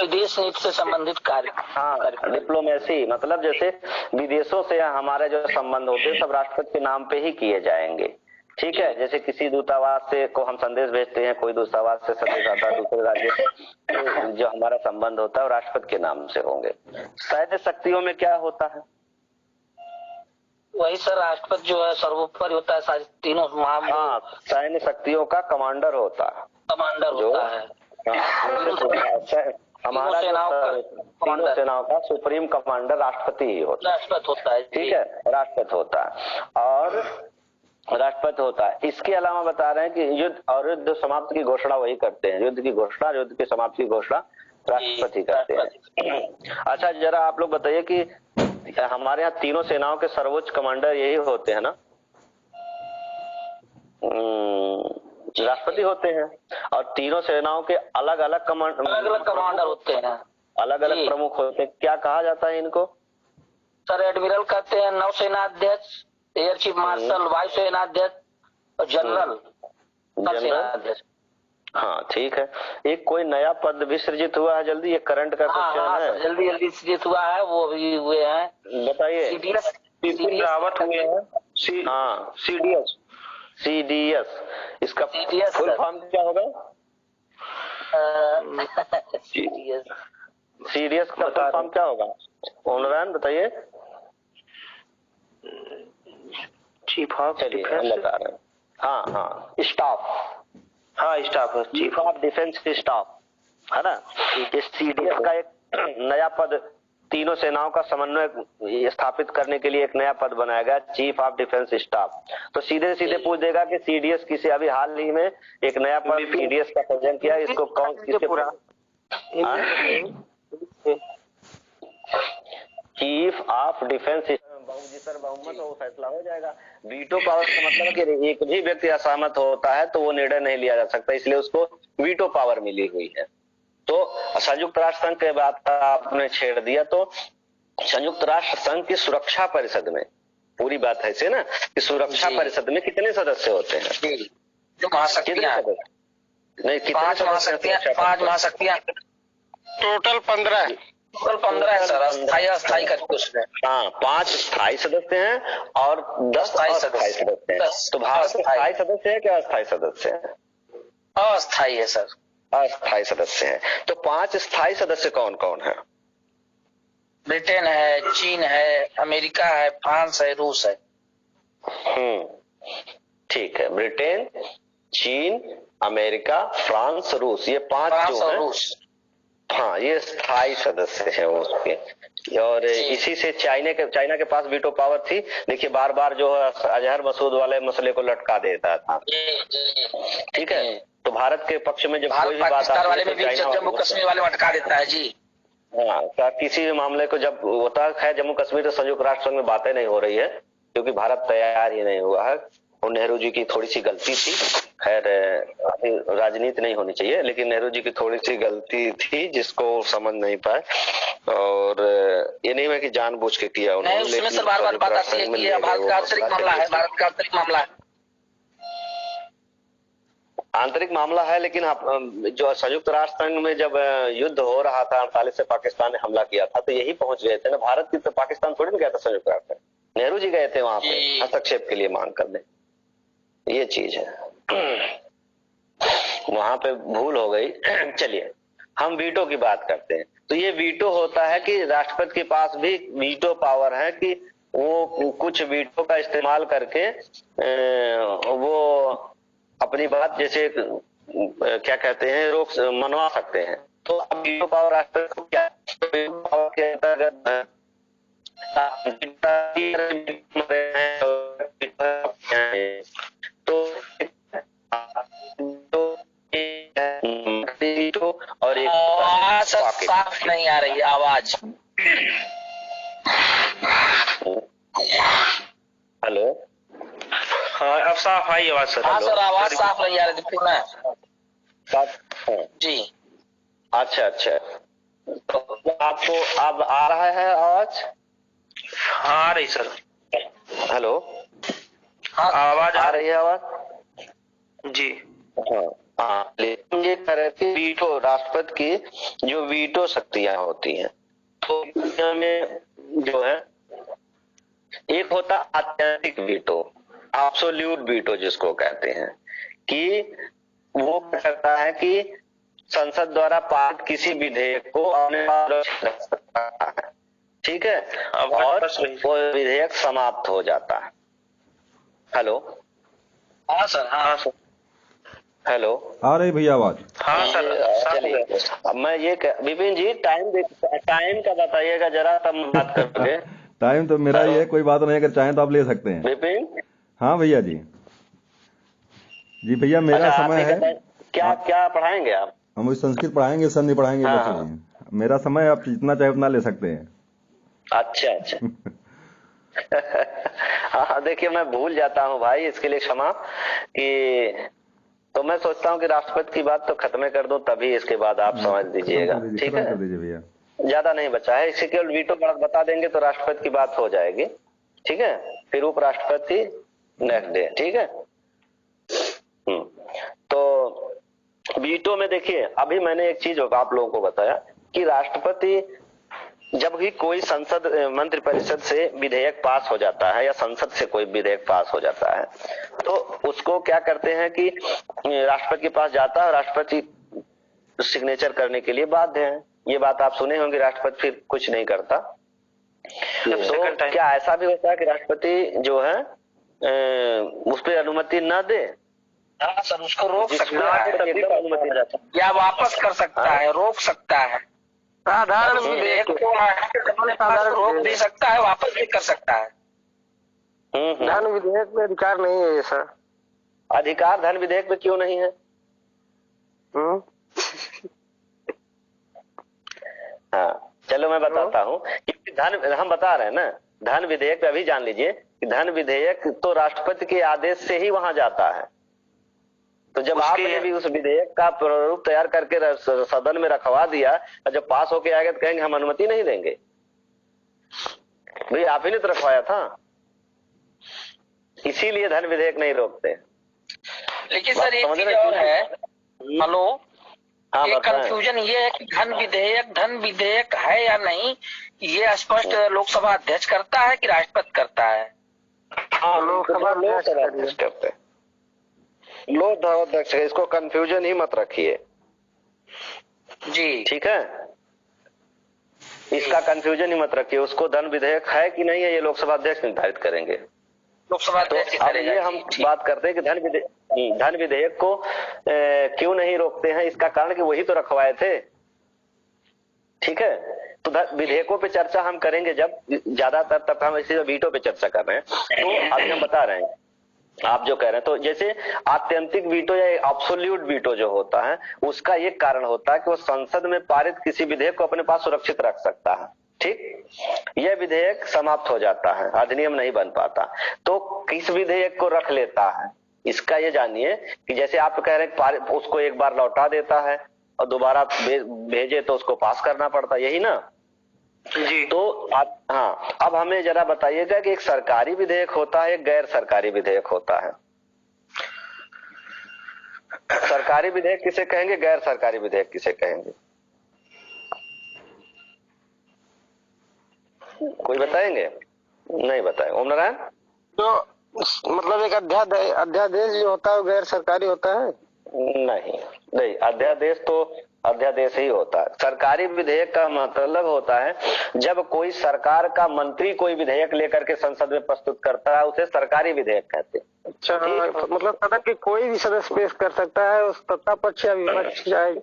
विदेश नीति से संबंधित कार्य। हाँ, डिप्लोमेसी, मतलब जैसे विदेशों से हमारे जो संबंध होते हैं सब राष्ट्रपति के नाम पे ही किए जाएंगे। ठीक है, जैसे किसी दूतावास से को हम संदेश भेजते हैं, कोई दूतावास से संदेश आता है दूसरे राज्य से, तो जो हमारा संबंध होता है वो राष्ट्रपति के नाम से होंगे। सैन्य शक्तियों में क्या होता है? वही सर, राष्ट्रपति जो है सर्वोपरि होता है सारी तीनों। हाँ, सैन्य शक्तियों का कमांडर होता है, कमांडर होता है। हमारा तीनों सेनाओं का सुप्रीम कमांडर राष्ट्रपति ही होता है। राष्ट्रपति होता है। ठीक है, राष्ट्रपति होता है और राष्ट्रपति होता है। इसके अलावा बता रहे हैं कि युद्ध और युद्ध समाप्त की घोषणा वही करते हैं। युद्ध की घोषणा, युद्ध की समाप्ति की घोषणा राष्ट्रपति करते हैं। अच्छा, जरा आप लोग बताइए कि हमारे यहाँ तीनों सेनाओं के सर्वोच्च कमांडर यही होते हैं ना? राष्ट्रपति होते हैं और तीनों सेनाओं के अलग अलग कमांडर होते हैं, अलग अलग प्रमुख होते हैं। क्या कहा जाता है इनको? सर एडमिरल कहते हैं, नौसेना अध्यक्ष, एयर चीफ मार्शल, वायुसेना अध्यक्ष और जनरल अध्यक्ष। हाँ ठीक है। एक कोई नया पद भी सृजित हुआ है जल्दी, ये करंट का क्वेश्चन है। जल्दी जल्दी सृजित हुआ है, वो भी हुए हैं। बताइए। बिपिन रावत हुए हैं। हाँ, सीडीएस। इसका फुल फॉर्म क्या होगा? सीडीएस का फुल फॉर्म क्या होगा? ऑनलाइन बताइए। Chief of defence. बता रहे हैं। हाँ, स्टाफ। हाँ, staff, chief of defence staff है ना। ये सीडीएस का एक नया पद, तीनों सेनाओं का समन्वय स्थापित करने के लिए एक नया पद बनाया गया, चीफ ऑफ डिफेंस स्टाफ। तो सीधे सीधे पूछ देगा कि सीडीएस किसे, अभी हाल ही में एक नया पद सीडीएस का सृजन किया, इसको कौन किसे पूरा? Chief of defence. सर बहुमत वो फैसला हो जाएगा। वीटो पावर का मतलब है कि एक भी व्यक्ति असहमत होता है तो वो निर्णय नहीं लिया जा सकता, इसलिए उसको वीटो पावर मिली हुई है। तो संयुक्त राष्ट्र संघ के बात आपने छेड़ दिया, तो संयुक्त राष्ट्र संघ की सुरक्षा परिषद में पूरी बात है ऐसे ना कि सुरक्षा परिषद में कितने सदस्य होते हैं? जो महाशक्तियां नहीं, पांच महाशक्तियां टोटल 15 है सर। अस्थायी करके उसमें। हाँ, 5 स्थायी सदस्य हैं और 10 अस्थायी सदस्य हैं। तो भारत स्थायी सदस्य है क्या अस्थायी सदस्य है? अस्थायी है सर। अस्थायी सदस्य हैं। तो 5 स्थायी सदस्य कौन कौन है? ब्रिटेन है, चीन है, अमेरिका है, फ्रांस है, रूस है। ठीक है, ब्रिटेन, चीन, अमेरिका, फ्रांस, रूस, ये 5 जो हैं। हाँ, ये स्थायी सदस्य हैं उसके। और इसी से चाइना के पास वीटो पावर थी। देखिए बार बार जो अजहर मसूद वाले मसले को लटका देता था। ठीक है, तो भारत के पक्ष में जब कोई भी बात आती है तो जम्मू कश्मीर वाले अटका देता है जी। हाँ, किसी भी मामले को जब होता है जम्मू कश्मीर तो संयुक्त राष्ट्र संघ में बातें नहीं हो रही है क्योंकि भारत तैयार ही नहीं हुआ है। और नेहरू जी की थोड़ी सी गलती थी, खैर राजनीति नहीं होनी चाहिए, लेकिन नेहरू जी की थोड़ी सी गलती थी जिसको समझ नहीं पाए। और ये नहीं है कि जानबूझ के किया उन्होंने। उसमें सर बार बार बात आती है कि ये भारत का आंतरिक मामला है, भारत का आंतरिक मामला है। आंतरिक मामला है, लेकिन जो संयुक्त राष्ट्र संघ में जब युद्ध हो रहा था 48 से पाकिस्तान ने हमला किया था, तो यही पहुंच गए थे ना भारत की, तो पाकिस्तान थोड़ी ना गया था संयुक्त राष्ट्र। नेहरू जी गए थे वहां पे हस्तक्षेप के लिए मांग करने, ये चीज है। वहां पे भूल हो गई। चलिए हम वीटो की बात करते हैं। तो ये वीटो होता है कि राष्ट्रपति के पास भी वीटो पावर है कि वो कुछ वीटो का इस्तेमाल करके वो अपनी बात जैसे क्या कहते हैं मनवा सकते हैं। तो अब वीटो पावर राष्ट्रपति को क्या पावर के अंतर्गत तो और एक साफ नहीं आ रही आवाज। हेलो, हाँ अब साफ आई आवाज सर। हाँ सर आवाज साफ नहीं आ रही थी ना। जी अच्छा अच्छा, तो आपको अब आ रहा है आवाज? हाँ आ रही सर। हेलो, हाँ आवाज आ रही है आवाज? जी हाँ, लेकिन ये कह रहे थे वीटो राष्ट्रपति की जो वीटो शक्तियां होती हैं, तो दुनिया में जो है एक होता आत्यंतिक वीटो, एब्सोल्यूट वीटो जिसको कहते हैं, कि वो क्या करता है कि संसद द्वारा पारित किसी विधेयक को अपने पास रख सकता है, ठीक है, और वो विधेयक समाप्त हो जाता है। हेलो, हाँ सर, हाँ सर, हेलो, आ रही भैया आवाज? हाँ सर। चलिए अब मैं ये विपिन जी टाइम का बताइएगा जरा, तब बात करोगे। टाइम तो मेरा ही है, कोई बात नहीं, अगर चाहें तो आप ले सकते हैं। विपिन? हाँ भैया जी। जी भैया मेरा समय है। क्या क्या पढ़ाएंगे आप? हम संस्कृत पढ़ाएंगे सर, नहीं पढ़ाएंगे हाँ, बच्चे। मेरा समय आप जितना चाहे उतना ले सकते हैं। अच्छा अच्छा। हाँ देखिए मैं भूल जाता हूँ भाई, इसके लिए क्षमा। कि तो मैं सोचता हूँ कि राष्ट्रपति की बात तो खत्म कर दूं, तभी इसके बाद आप समझ दीजिएगा, ठीक है? कर दीजिए भैया, ज्यादा नहीं बचा है, इसी केवल वीटो बता देंगे तो राष्ट्रपति की बात हो जाएगी, ठीक है? फिर उपराष्ट्रपति नेक्स्ट डे, ठीक है? तो वीटो में देखिए, अभी मैंने एक चीज आप लोगों को बताया कि राष्ट्रपति जब भी कोई संसद मंत्रिपरिषद से विधेयक पास हो जाता है या संसद से कोई विधेयक पास हो जाता है, तो उसको क्या करते हैं कि राष्ट्रपति के पास जाता है, राष्ट्रपति सिग्नेचर करने के लिए बाध्य है। ये बात आप सुने होंगे, राष्ट्रपति फिर कुछ नहीं करता। तो क्या ऐसा भी होता है कि राष्ट्रपति जो है उस पर अनुमति न दे? हाँ सर, उसको रोक सकता है, अनुमति जाता है या वापस कर सकता है, रोक सकता है। साधारण विधेयक को रोक भी सकता है, वापस भी कर सकता है। धन विधेयक में अधिकार नहीं है ये सर। अधिकार धन विधेयक में क्यों नहीं है? हाँ चलो मैं बताता हूँ। धन हम बता रहे हैं ना, धन विधेयक पे अभी जान लीजिए कि धन विधेयक तो राष्ट्रपति के आदेश से ही वहां जाता है। तो जब आपने भी उस विधेयक का प्रारूप तैयार करके सदन में रखवा दिया और जब पास होके आएगा तो कहेंगे हम अनुमति नहीं देंगे। भाई आप ही ने तो रखवाया था, इसीलिए धन विधेयक नहीं रोकते। लेकिन सर एक चीज और है, हेलो, ये कंफ्यूजन ये है कि धन विधेयक है या नहीं, ये स्पष्ट लोकसभा अध्यक्ष करता है कि राष्ट्रपति करता है? हाँ, लोकसभा अध्यक्ष करते हैं, लोकसभा अध्यक्ष। इसको कंफ्यूजन ही मत रखिए जी, ठीक है? इसका कंफ्यूजन ही मत रखिए। उसको धन विधेयक है कि नहीं है ये लोकसभा अध्यक्ष निर्धारित करेंगे। लोकसभा अध्यक्ष करेगा। ये हम बात करते हैं कि धन विधेयक को क्यों नहीं रोकते हैं, इसका कारण कि वही तो रखवाए थे, ठीक है? तो विधेयकों पे चर्चा हम करेंगे जब, ज्यादातर तक हम इसी वीटो पे चर्चा कर रहे हैं। तो अभी हम बता रहे हैं आप जो कह रहे हैं, तो जैसे आत्यंतिक वीटो या एब्सोल्यूट वीटो जो होता है, उसका ये कारण होता है कि वो संसद में पारित किसी विधेयक को अपने पास सुरक्षित रख सकता है, ठीक? यह विधेयक समाप्त हो जाता है, अधिनियम नहीं बन पाता, तो किस विधेयक को रख लेता है? इसका ये जानिए कि जैसे आप कह रहे हैं उसको एक बार लौटा देता है और दोबारा भेजे तो उसको पास करना पड़ता, यही ना जी? तो आप, हाँ, अब हमें जरा बताइएगा कि एक सरकारी विधेयक होता है, एक गैर सरकारी विधेयक होता है। सरकारी विधेयक किसे कहेंगे, गैर सरकारी विधेयक किसे कहेंगे, कोई बताएंगे? नहीं बताए। ओम नारायण, जो मतलब एक अध्यादेश जो होता है वो गैर सरकारी होता है? नहीं नहीं, अध्यादेश तो अध्यादेश ही होता है। सरकारी विधेयक का मतलब होता है जब कोई सरकार का मंत्री कोई विधेयक लेकर के संसद में प्रस्तुत करता है, उसे सरकारी विधेयक कहते हैं। अच्छा, मतलब सदन के कोई भी सदस्य पेश कर सकता है, उस सत्ता पक्ष या विपक्ष चाहे।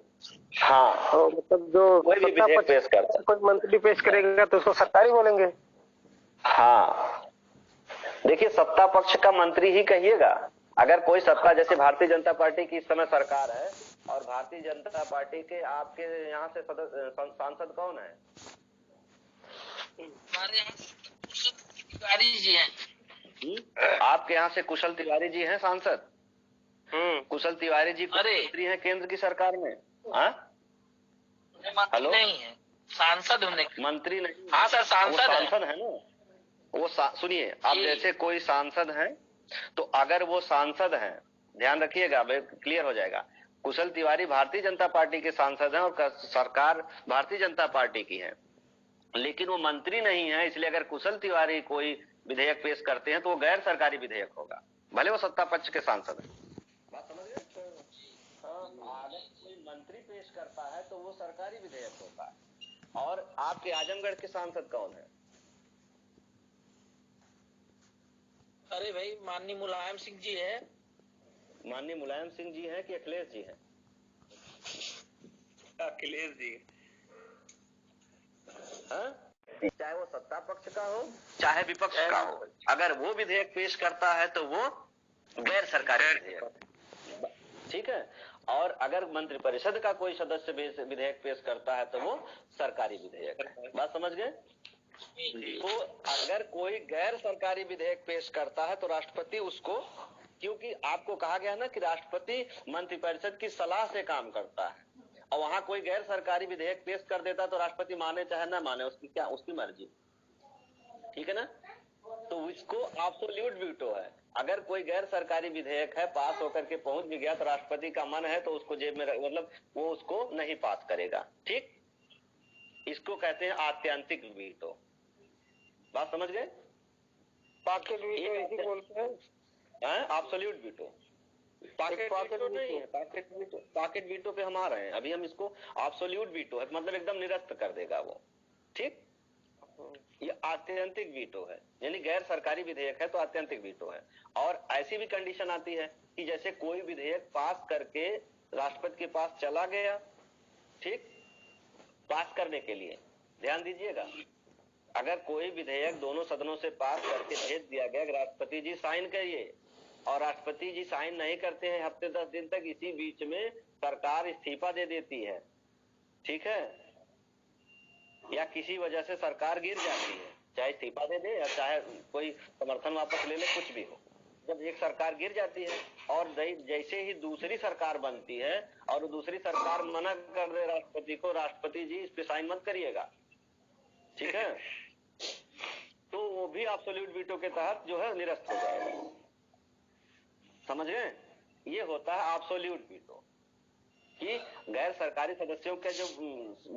हाँ, मतलब जो कोई भी विधेयक पेश करता है, कोई मंत्री पेश करेगा तो उसको सरकारी बोलेंगे। हाँ, देखिए सत्ता पक्ष का मंत्री ही कहिएगा। अगर कोई सत्ता, जैसे भारतीय जनता पार्टी की इस समय सरकार है और भारतीय जनता पार्टी के आपके यहाँ से सांसद कौन है? हमारे यहाँ तिवारी जी हैं। आपके यहाँ से कुशल तिवारी जी हैं सांसद? कुशल तिवारी जी मंत्री हैं केंद्र की सरकार में? हेलो, नहीं है सांसद होने, मंत्री नहीं। हाँ सर, सांसद है ना वो। सुनिए, आप जैसे कोई सांसद हैं, तो अगर वो सांसद हैं, ध्यान रखिएगा, क्लियर हो जाएगा। कुशल तिवारी भारतीय जनता पार्टी के सांसद हैं और सरकार भारतीय जनता पार्टी की है, लेकिन वो मंत्री नहीं है। इसलिए अगर कुशल तिवारी कोई विधेयक पेश करते हैं तो वो गैर सरकारी विधेयक होगा, भले वो सत्ता पक्ष के सांसद है। बात समझ गए? अगर कोई मंत्री पेश करता है तो वो सरकारी विधेयक होता है। और आपके आजमगढ़ के सांसद कौन है? अरे भाई, माननीय मुलायम सिंह जी है। माननीय मुलायम सिंह जी हैं कि अखिलेश जी हैं? अखिलेश जी। चाहे वो सत्ता पक्ष का हो चाहे विपक्ष का हो, अगर वो विधेयक पेश करता है तो वो गैर सरकारी विधेयक, ठीक है। और अगर मंत्रिपरिषद का कोई सदस्य विधेयक पेश करता है तो वो सरकारी विधेयक है। बात समझ गए? तो अगर कोई गैर सरकारी विधेयक पेश करता है तो राष्ट्रपति उसको, क्योंकि आपको कहा गया ना कि राष्ट्रपति मंत्रिपरिषद की सलाह से काम करता है, और वहां कोई गैर सरकारी विधेयक पेश कर देता तो राष्ट्रपति माने चाहे ना माने, उसकी क्या, उसकी मर्जी, ठीक है ना। तो उसको एब्सोल्यूट वीटो है। अगर कोई गैर सरकारी विधेयक है, पास होकर के पहुंच भी गया तो राष्ट्रपति का मन है तो उसको जेब में मतलब वो उसको नहीं पास करेगा, ठीक। इसको कहते हैं आत्यंतिक वीटो। बात समझ गए? पॉकेट वीटो इसी बोलते हैं, एब्सोल्यूट वीटो। पॉकेट वीटो नहीं है, पॉकेट वीटो पे हम आ रहे हैं अभी। हम इसको एब्सोल्यूट वीटो है, मतलब एकदम निरस्त कर देगा वो, ठीक। ये आत्यंतिक वीटो है, यानी गैर सरकारी विधेयक है तो आत्यंतिक वीटो है। और ऐसी भी कंडीशन आती है कि जैसे कोई विधेयक पास करके राष्ट्रपति के पास चला गया, ठीक, पास करने के लिए, ध्यान दीजिएगा, अगर कोई विधेयक दोनों सदनों से पास करके भेज दिया गया, राष्ट्रपति जी साइन करिए, और राष्ट्रपति जी साइन नहीं करते हैं हफ्ते 10 दिन तक, इसी बीच में सरकार इस्तीफा दे देती है, ठीक है, या किसी वजह से सरकार गिर जाती है, चाहे इस्तीफा दे दे या चाहे कोई समर्थन वापस ले ले, कुछ भी हो, जब एक सरकार गिर जाती है और जैसे ही दूसरी सरकार बनती है और दूसरी सरकार मना कर दे राष्ट्रपति को, राष्ट्रपति जी इस पे साइन मत करिएगा, ठीक है, तो वो भी एब्सोल्यूट वीटो के तहत जो है निरस्त हो जाएगा। समझ गए? ये होता है एब्सोल्यूट वीटो, कि गैर सरकारी सदस्यों के जो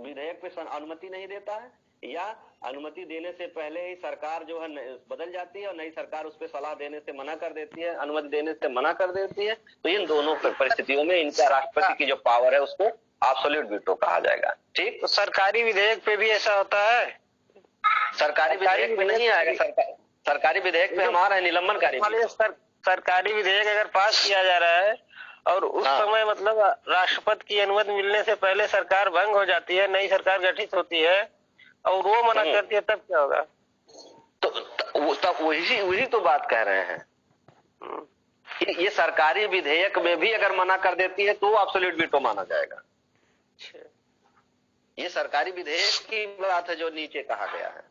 विधेयक पे अनुमति नहीं देता है, या अनुमति देने से पहले ही सरकार जो है बदल जाती है और नई सरकार उस पर सलाह देने से मना कर देती है, अनुमति देने से मना कर देती है, तो इन दोनों परिस्थितियों में इनका राष्ट्रपति की जो पावर है उसको एब्सोल्यूट वीटो कहा जाएगा, ठीक। तो सरकारी विधेयक पे भी ऐसा होता है? सरकारी विधेयक में नहीं आएगा, सरकारी विधेयक पे हम आ रहे हैं निलंबनकारी। सरकारी विधेयक अगर पास किया जा रहा है और उस समय मतलब राष्ट्रपति की अनुमति मिलने से पहले सरकार भंग हो जाती है, नई सरकार गठित होती है और वो मना करती है, तब क्या होगा? तो वही तो बात कह रहे हैं कि ये सरकारी विधेयक में भी अगर मना कर देती है तो एब्सोल्यूट वीटो माना जाएगा। ये सरकारी विधेयक की बात है जो नीचे कहा गया है।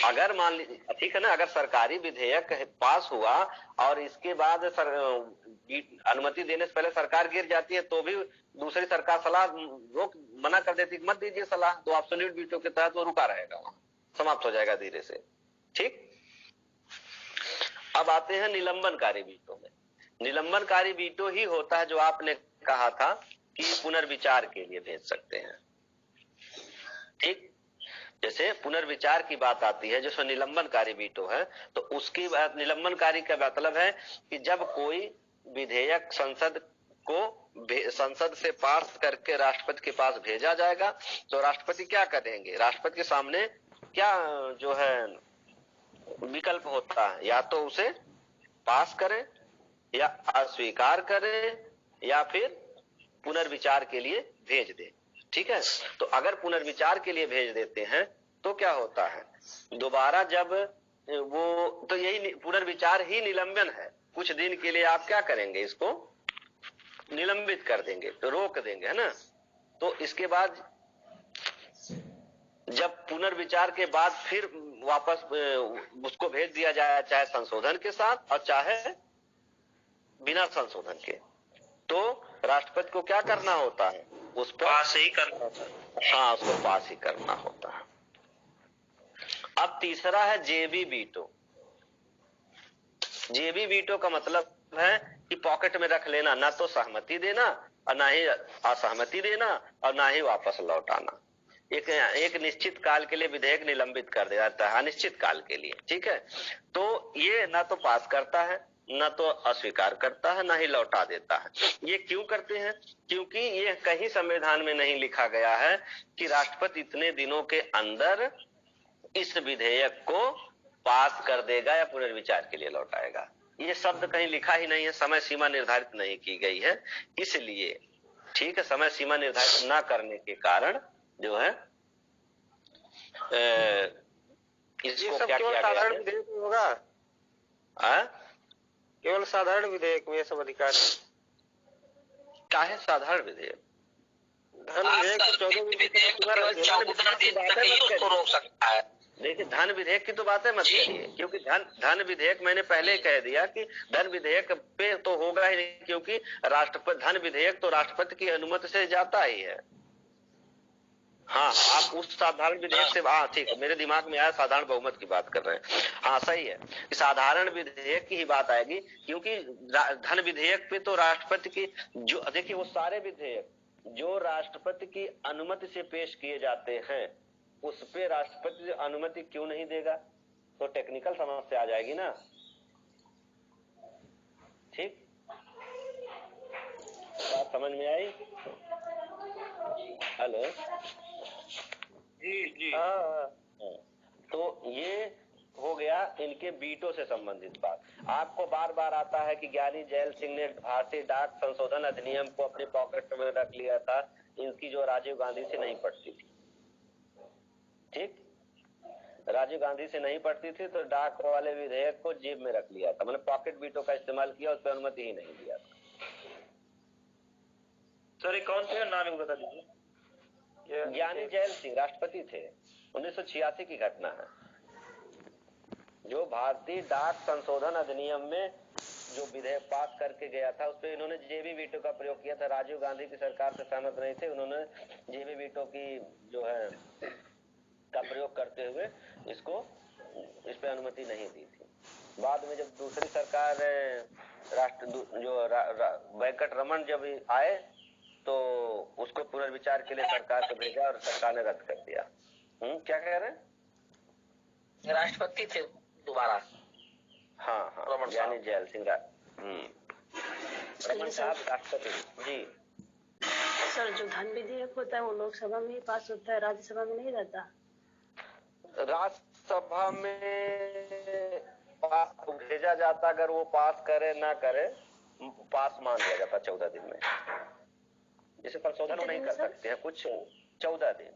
अगर मान लीजिए, ठीक है ना, अगर सरकारी विधेयक पास हुआ और इसके बाद अनुमति देने से पहले सरकार गिर जाती है तो भी दूसरी सरकार सलाह रोक मना कर देती, मत दीजिए सलाह, तो एब्सोल्यूट वीटो के तहत वो रुका रहेगा, वहां समाप्त हो जाएगा धीरे से, ठीक। अब आते हैं निलंबनकारी वीटो में। निलंबनकारी वीटो ही होता है जो आपने कहा था कि पुनर्विचार के लिए भेज सकते हैं। ठीक, जैसे पुनर्विचार की बात आती है, जिसमें निलंबनकारी वीटो है, तो उसकी बात, निलंबनकारी का मतलब है कि जब कोई विधेयक संसद से पास करके राष्ट्रपति के पास भेजा जाएगा, तो राष्ट्रपति क्या करेंगे, राष्ट्रपति के सामने क्या जो है विकल्प होता है, या तो उसे पास करें या अस्वीकार करें या फिर पुनर्विचार के लिए भेज दे। ठीक है, तो अगर पुनर्विचार के लिए भेज देते हैं तो क्या होता है, दोबारा जब वो, तो यही पुनर्विचार ही निलंबन है। कुछ दिन के लिए आप क्या करेंगे, इसको निलंबित कर देंगे, तो रोक देंगे, है ना। तो इसके बाद जब पुनर्विचार के बाद फिर वापस उसको भेज दिया जाए, चाहे संशोधन के साथ और चाहे बिना संशोधन के, तो राष्ट्रपति को क्या करना होता है, उस पर पास ही करना होता है। हाँ, उसको पास ही करना होता है। अब तीसरा है जेबी वीटो। जेबी वीटो का मतलब है कि पॉकेट में रख लेना, ना तो सहमति देना और ना ही असहमति देना और ना ही वापस लौटाना। एक निश्चित काल के लिए विधेयक निलंबित कर दिया जाता है, अनिश्चित काल के लिए। ठीक है, तो ये ना तो पास करता है, ना तो अस्वीकार करता है, ना ही लौटा देता है। ये क्यों करते हैं, क्योंकि ये कहीं संविधान में नहीं लिखा गया है कि राष्ट्रपति इतने दिनों के अंदर इस विधेयक को पास कर देगा या पुनर्विचार के लिए लौटाएगा। ये शब्द कहीं लिखा ही नहीं है, समय सीमा निर्धारित नहीं की गई है, इसलिए। ठीक है, समय सीमा निर्धारित ना करने के कारण जो है इसको क्या किया गया है, विधेयक में होगा, केवल साधारण विधेयक में ये सब अधिकार क्या है। साधारण विधेयक, धन विधेयक रोक सकता है। देखिए, धन विधेयक की तो बातें मत करिए, क्योंकि धन विधेयक मैंने पहले ही कह दिया कि धन विधेयक पे तो होगा ही नहीं, क्योंकि राष्ट्रपति, धन विधेयक तो राष्ट्रपति की अनुमति से जाता ही है। हाँ, आप उस साधारण विधेयक से, हाँ ठीक है, मेरे दिमाग में आया साधारण बहुमत की बात कर रहे हैं। हाँ सही है, साधारण विधेयक की ही बात आएगी, क्योंकि धन विधेयक पे तो राष्ट्रपति की जो, देखिए वो सारे विधेयक जो राष्ट्रपति की अनुमति से पेश किए जाते हैं, उस पे राष्ट्रपति अनुमति क्यों नहीं देगा, तो टेक्निकल समस्या आ जाएगी ना। ठीक, बात समझ में आई? हेलो जी। हाँ, तो ये हो गया इनके वीटो से संबंधित बात। आपको बार बार आता है कि ज्ञानी जैल सिंह ने भारतीय डाक संशोधन अधिनियम को अपने पॉकेट में रख लिया था, इनकी जो राजीव गांधी से नहीं पड़ती थी। ठीक, राजीव गांधी से नहीं पड़ती थी तो डाक वाले विधेयक को जेब में रख लिया था, मैंने पॉकेट वीटो का इस्तेमाल किया, उस पर अनुमति ही नहीं दिया था। सर कौन थे, नाम बता दीजिए। ज्ञानी जैल सिंह राष्ट्रपति थे, 1986 की घटना है। जो भारतीय डाक संशोधन अधिनियम में जो विधेयक पास करके गया था, उस पर इन्होंने जेबी वीटो का प्रयोग किया था। राजीव गांधी की सरकार से सहमत नहीं थे, उन्होंने जेबी वीटो की जो है का प्रयोग करते हुए इसको, इस पे अनुमति नहीं दी थी। बाद में जब दूसरी सरकार वेंकट रमन जब आए तो उसको पुनर्विचार के लिए सरकार को भेजा और सरकार ने रद्द कर दिया। क्या कह रहे हैं? राष्ट्रपति थे दोबारा। हाँ, ज्ञानी जैल सिंह रमन साहब राष्ट्रपति। जी सर, जो धन विधेयक होता है वो लोकसभा में ही पास होता है, राज्यसभा में नहीं रहता। राज्यसभा में भेजा जाता, अगर वो पास करे ना करे, पास मान लिया जाता 14 दिन में। जैसे संशोधन वो नहीं कर सकते हैं कुछ 14 दिन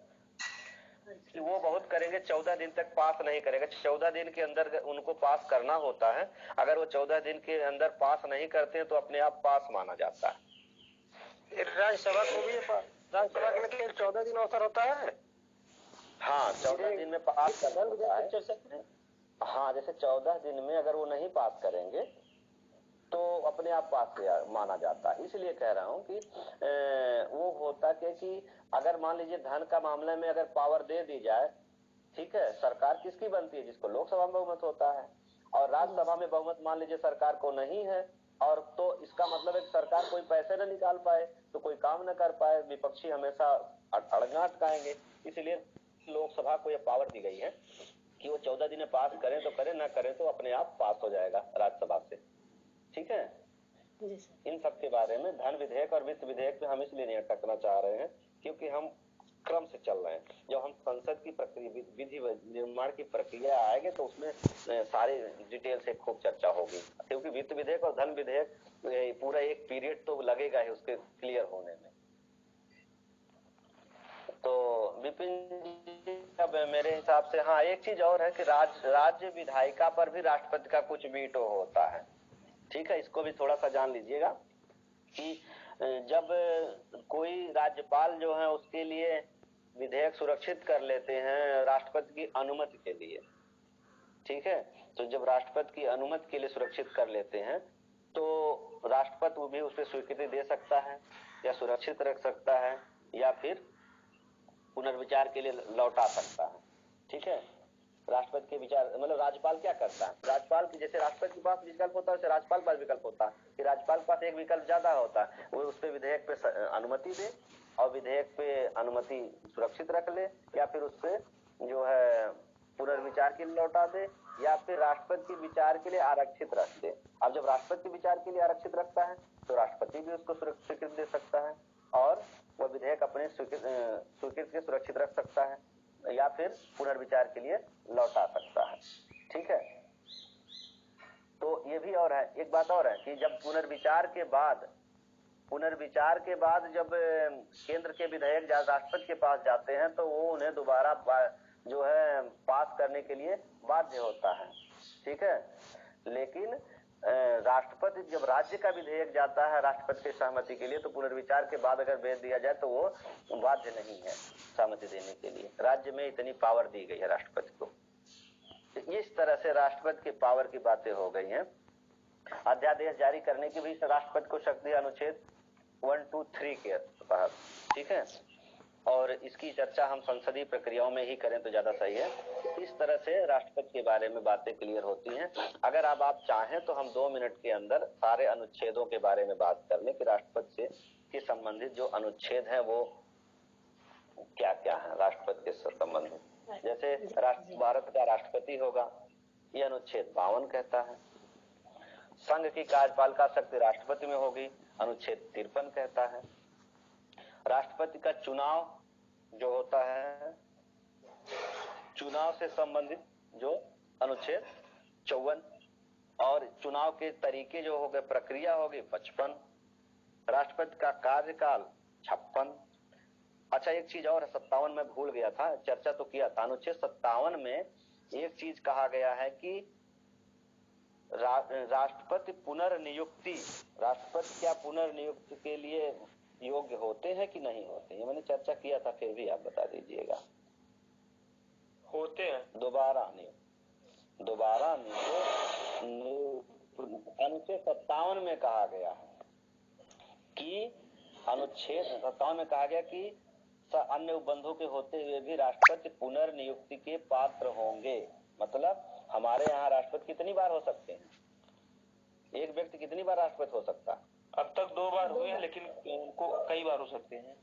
कि वो बहुत करेंगे, 14 दिन तक पास नहीं करेगा। 14 दिन के अंदर उनको पास करना होता है, अगर वो 14 दिन के अंदर पास नहीं करते हैं तो अपने आप पास माना जाता है। राज्यसभा को भी, राज्यसभा के लिए 14 दिन अवसर होता है। हाँ, 14 दिन में पास करना होता है। हाँ, जैसे 14 दिन में अगर वो नहीं पास करेंगे तो अपने आप पास माना जाता है। इसलिए कह रहा हूं कि वो होता कि अगर मान लीजिए धन का मामले में अगर पावर दे दी जाए, ठीक है, सरकार किसकी बनती है, जिसको लोकसभा में बहुमत होता है, और राज्यसभा में बहुमत मान लीजिए सरकार को नहीं है, और तो इसका मतलब है कि सरकार कोई पैसे न निकाल पाए तो कोई काम न कर पाए, विपक्षी हमेशा अड़ंगा अटकाएंगे। इसलिए लोकसभा को यह पावर दी गई है कि वो 14 दिन में पास करें तो करें, ना करें तो अपने आप पास हो जाएगा राज्यसभा से। ठीक है, इन सब के बारे में धन विधेयक और वित्त विधेयक में हम इसलिए नहीं अटकना चाह रहे हैं क्योंकि हम क्रम से चल रहे हैं। जब हम संसद की प्रक्रिया विधि निर्माण की प्रक्रिया आएंगे तो उसमें सारी डिटेल से खूब चर्चा होगी, क्योंकि वित्त विधेयक और धन विधेयक पूरा एक पीरियड तो लगेगा ही उसके क्लियर होने में। तो विपिन जी, अब मेरे हिसाब से हाँ एक चीज और है कि राज्य विधायिका पर भी राष्ट्रपति का कुछ वीटो होता है। ठीक है, इसको भी थोड़ा सा जान लीजिएगा कि जब कोई राज्यपाल जो है उसके लिए विधेयक सुरक्षित कर लेते हैं राष्ट्रपति की अनुमति के लिए। ठीक है, तो जब राष्ट्रपति की अनुमति के लिए सुरक्षित कर लेते हैं तो राष्ट्रपति भी उसे स्वीकृति दे सकता है या सुरक्षित रख सकता है या फिर पुनर्विचार के लिए लौटा सकता है। ठीक है, राष्ट्रपति के विचार मतलब राज्यपाल क्या करता है, राज्यपाल की जैसे राष्ट्रपति के पास विकल्प होता है वैसे राज्यपाल के पास विकल्प होता है कि राज्यपाल के पास एक विकल्प ज्यादा होता है, वो उस पे विधेयक पे अनुमति दे और विधेयक पे अनुमति सुरक्षित रख ले या फिर उस पे जो है पुनर्विचार के लिए लौटा दे या फिर राष्ट्रपति के विचार के लिए आरक्षित रख दे। अब जब राष्ट्रपति के विचार के लिए आरक्षित रखता है तो राष्ट्रपति भी उसको स्वीकृति दे सकता है और वह विधेयक अपने स्वीकृति के सुरक्षित रख सकता है या फिर पुनर्विचार के लिए लौटा सकता है। ठीक है, तो ये भी और है, एक बात और है कि जब पुनर्विचार के बाद जब केंद्र के विधेयक राष्ट्रपति के पास जाते हैं तो वो उन्हें दोबारा जो है पास करने के लिए बाध्य होता है। ठीक है, लेकिन राष्ट्रपति जब राज्य का विधेयक जाता है राष्ट्रपति की सहमति के लिए तो पुनर्विचार के बाद अगर भेज दिया जाए तो वो बाध्य नहीं है सहमति देने के लिए। राज्य में इतनी पावर दी गई है राष्ट्रपति को। इस तरह से राष्ट्रपति की पावर की बातें हो गई हैं। अध्यादेश जारी करने की भी राष्ट्रपति को शक्ति अनुच्छेद 123 के तहत। ठीक है, और इसकी चर्चा हम संसदीय प्रक्रियाओं में ही करें तो ज्यादा सही है। इस तरह से राष्ट्रपति के बारे में बातें क्लियर होती हैं। अगर अब आप चाहें तो हम 2 मिनट के अंदर सारे अनुच्छेदों के बारे में बात कर लें कि राष्ट्रपति से संबंधित जो अनुच्छेद है वो क्या क्या है राष्ट्रपति से संबंधित। जैसे भारत का राष्ट्रपति होगा, ये अनुच्छेद 52 कहता है। संघ की कार्यपालिका शक्ति राष्ट्रपति में होगी, अनुच्छेद 53 कहता है। राष्ट्रपति का चुनाव जो होता है, चुनाव से संबंधित जो अनुच्छेद 54 और चुनाव के तरीके जो हो गए, प्रक्रिया होगी 55। राष्ट्रपति का कार्यकाल 56। अच्छा एक चीज और है, 57 में भूल गया था, चर्चा तो किया था। अनुच्छेद 57 में एक चीज कहा गया है कि राष्ट्रपति पुनर्नियुक्ति, राष्ट्रपति क्या पुनर्नियुक्ति के लिए योग्य होते हैं कि नहीं होते हैं, मैंने चर्चा किया था, फिर भी आप बता दीजिएगा। होते हैं। दोबारा अनुच्छेद 57 में कहा गया है कि अनुच्छेद 57 में कहा गया कि अन्य उपबंधों के होते हुए भी राष्ट्रपति पुनर्नियुक्ति के पात्र होंगे। मतलब हमारे यहाँ राष्ट्रपति कितनी बार हो सकते हैं, एक व्यक्ति कितनी बार राष्ट्रपति हो सकता है? अब तक 2 बार हुए हैं, लेकिन उनको कई बार हो सकते हैं।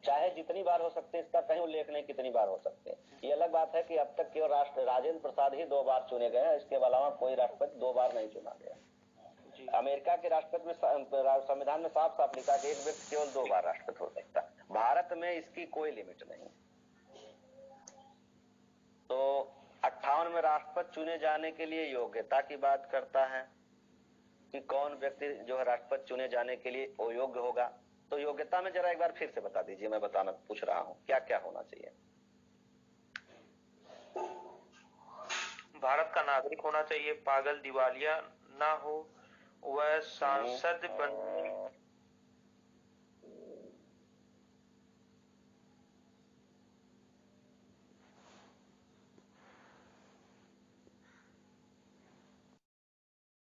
चाहे जितनी बार हो सकते हैं इसका कहीं उल्लेख नहीं कितनी बार हो सकते हैं। ये अलग बात है कि अब तक केवल राजेंद्र प्रसाद ही 2 बार चुने गए हैं, इसके अलावा कोई राष्ट्रपति 2 बार नहीं चुना गया। अमेरिका के राष्ट्रपति में संविधान में साफ साफ लिखा कि एक व्यक्ति केवल 2 बार राष्ट्रपति हो सकता है। भारत में इसकी कोई लिमिट नहीं। तो 58 में राष्ट्रपति चुने जाने के लिए योग्यता की बात करता है कि कौन व्यक्ति जो है राष्ट्रपति चुने जाने के लिए वो योग्य होगा। तो योग्यता में जरा एक बार फिर से बता दीजिए, मैं बताना पूछ रहा हूँ क्या क्या होना चाहिए। भारत का नागरिक होना चाहिए, पागल दिवालिया ना हो, वह सांसद बनने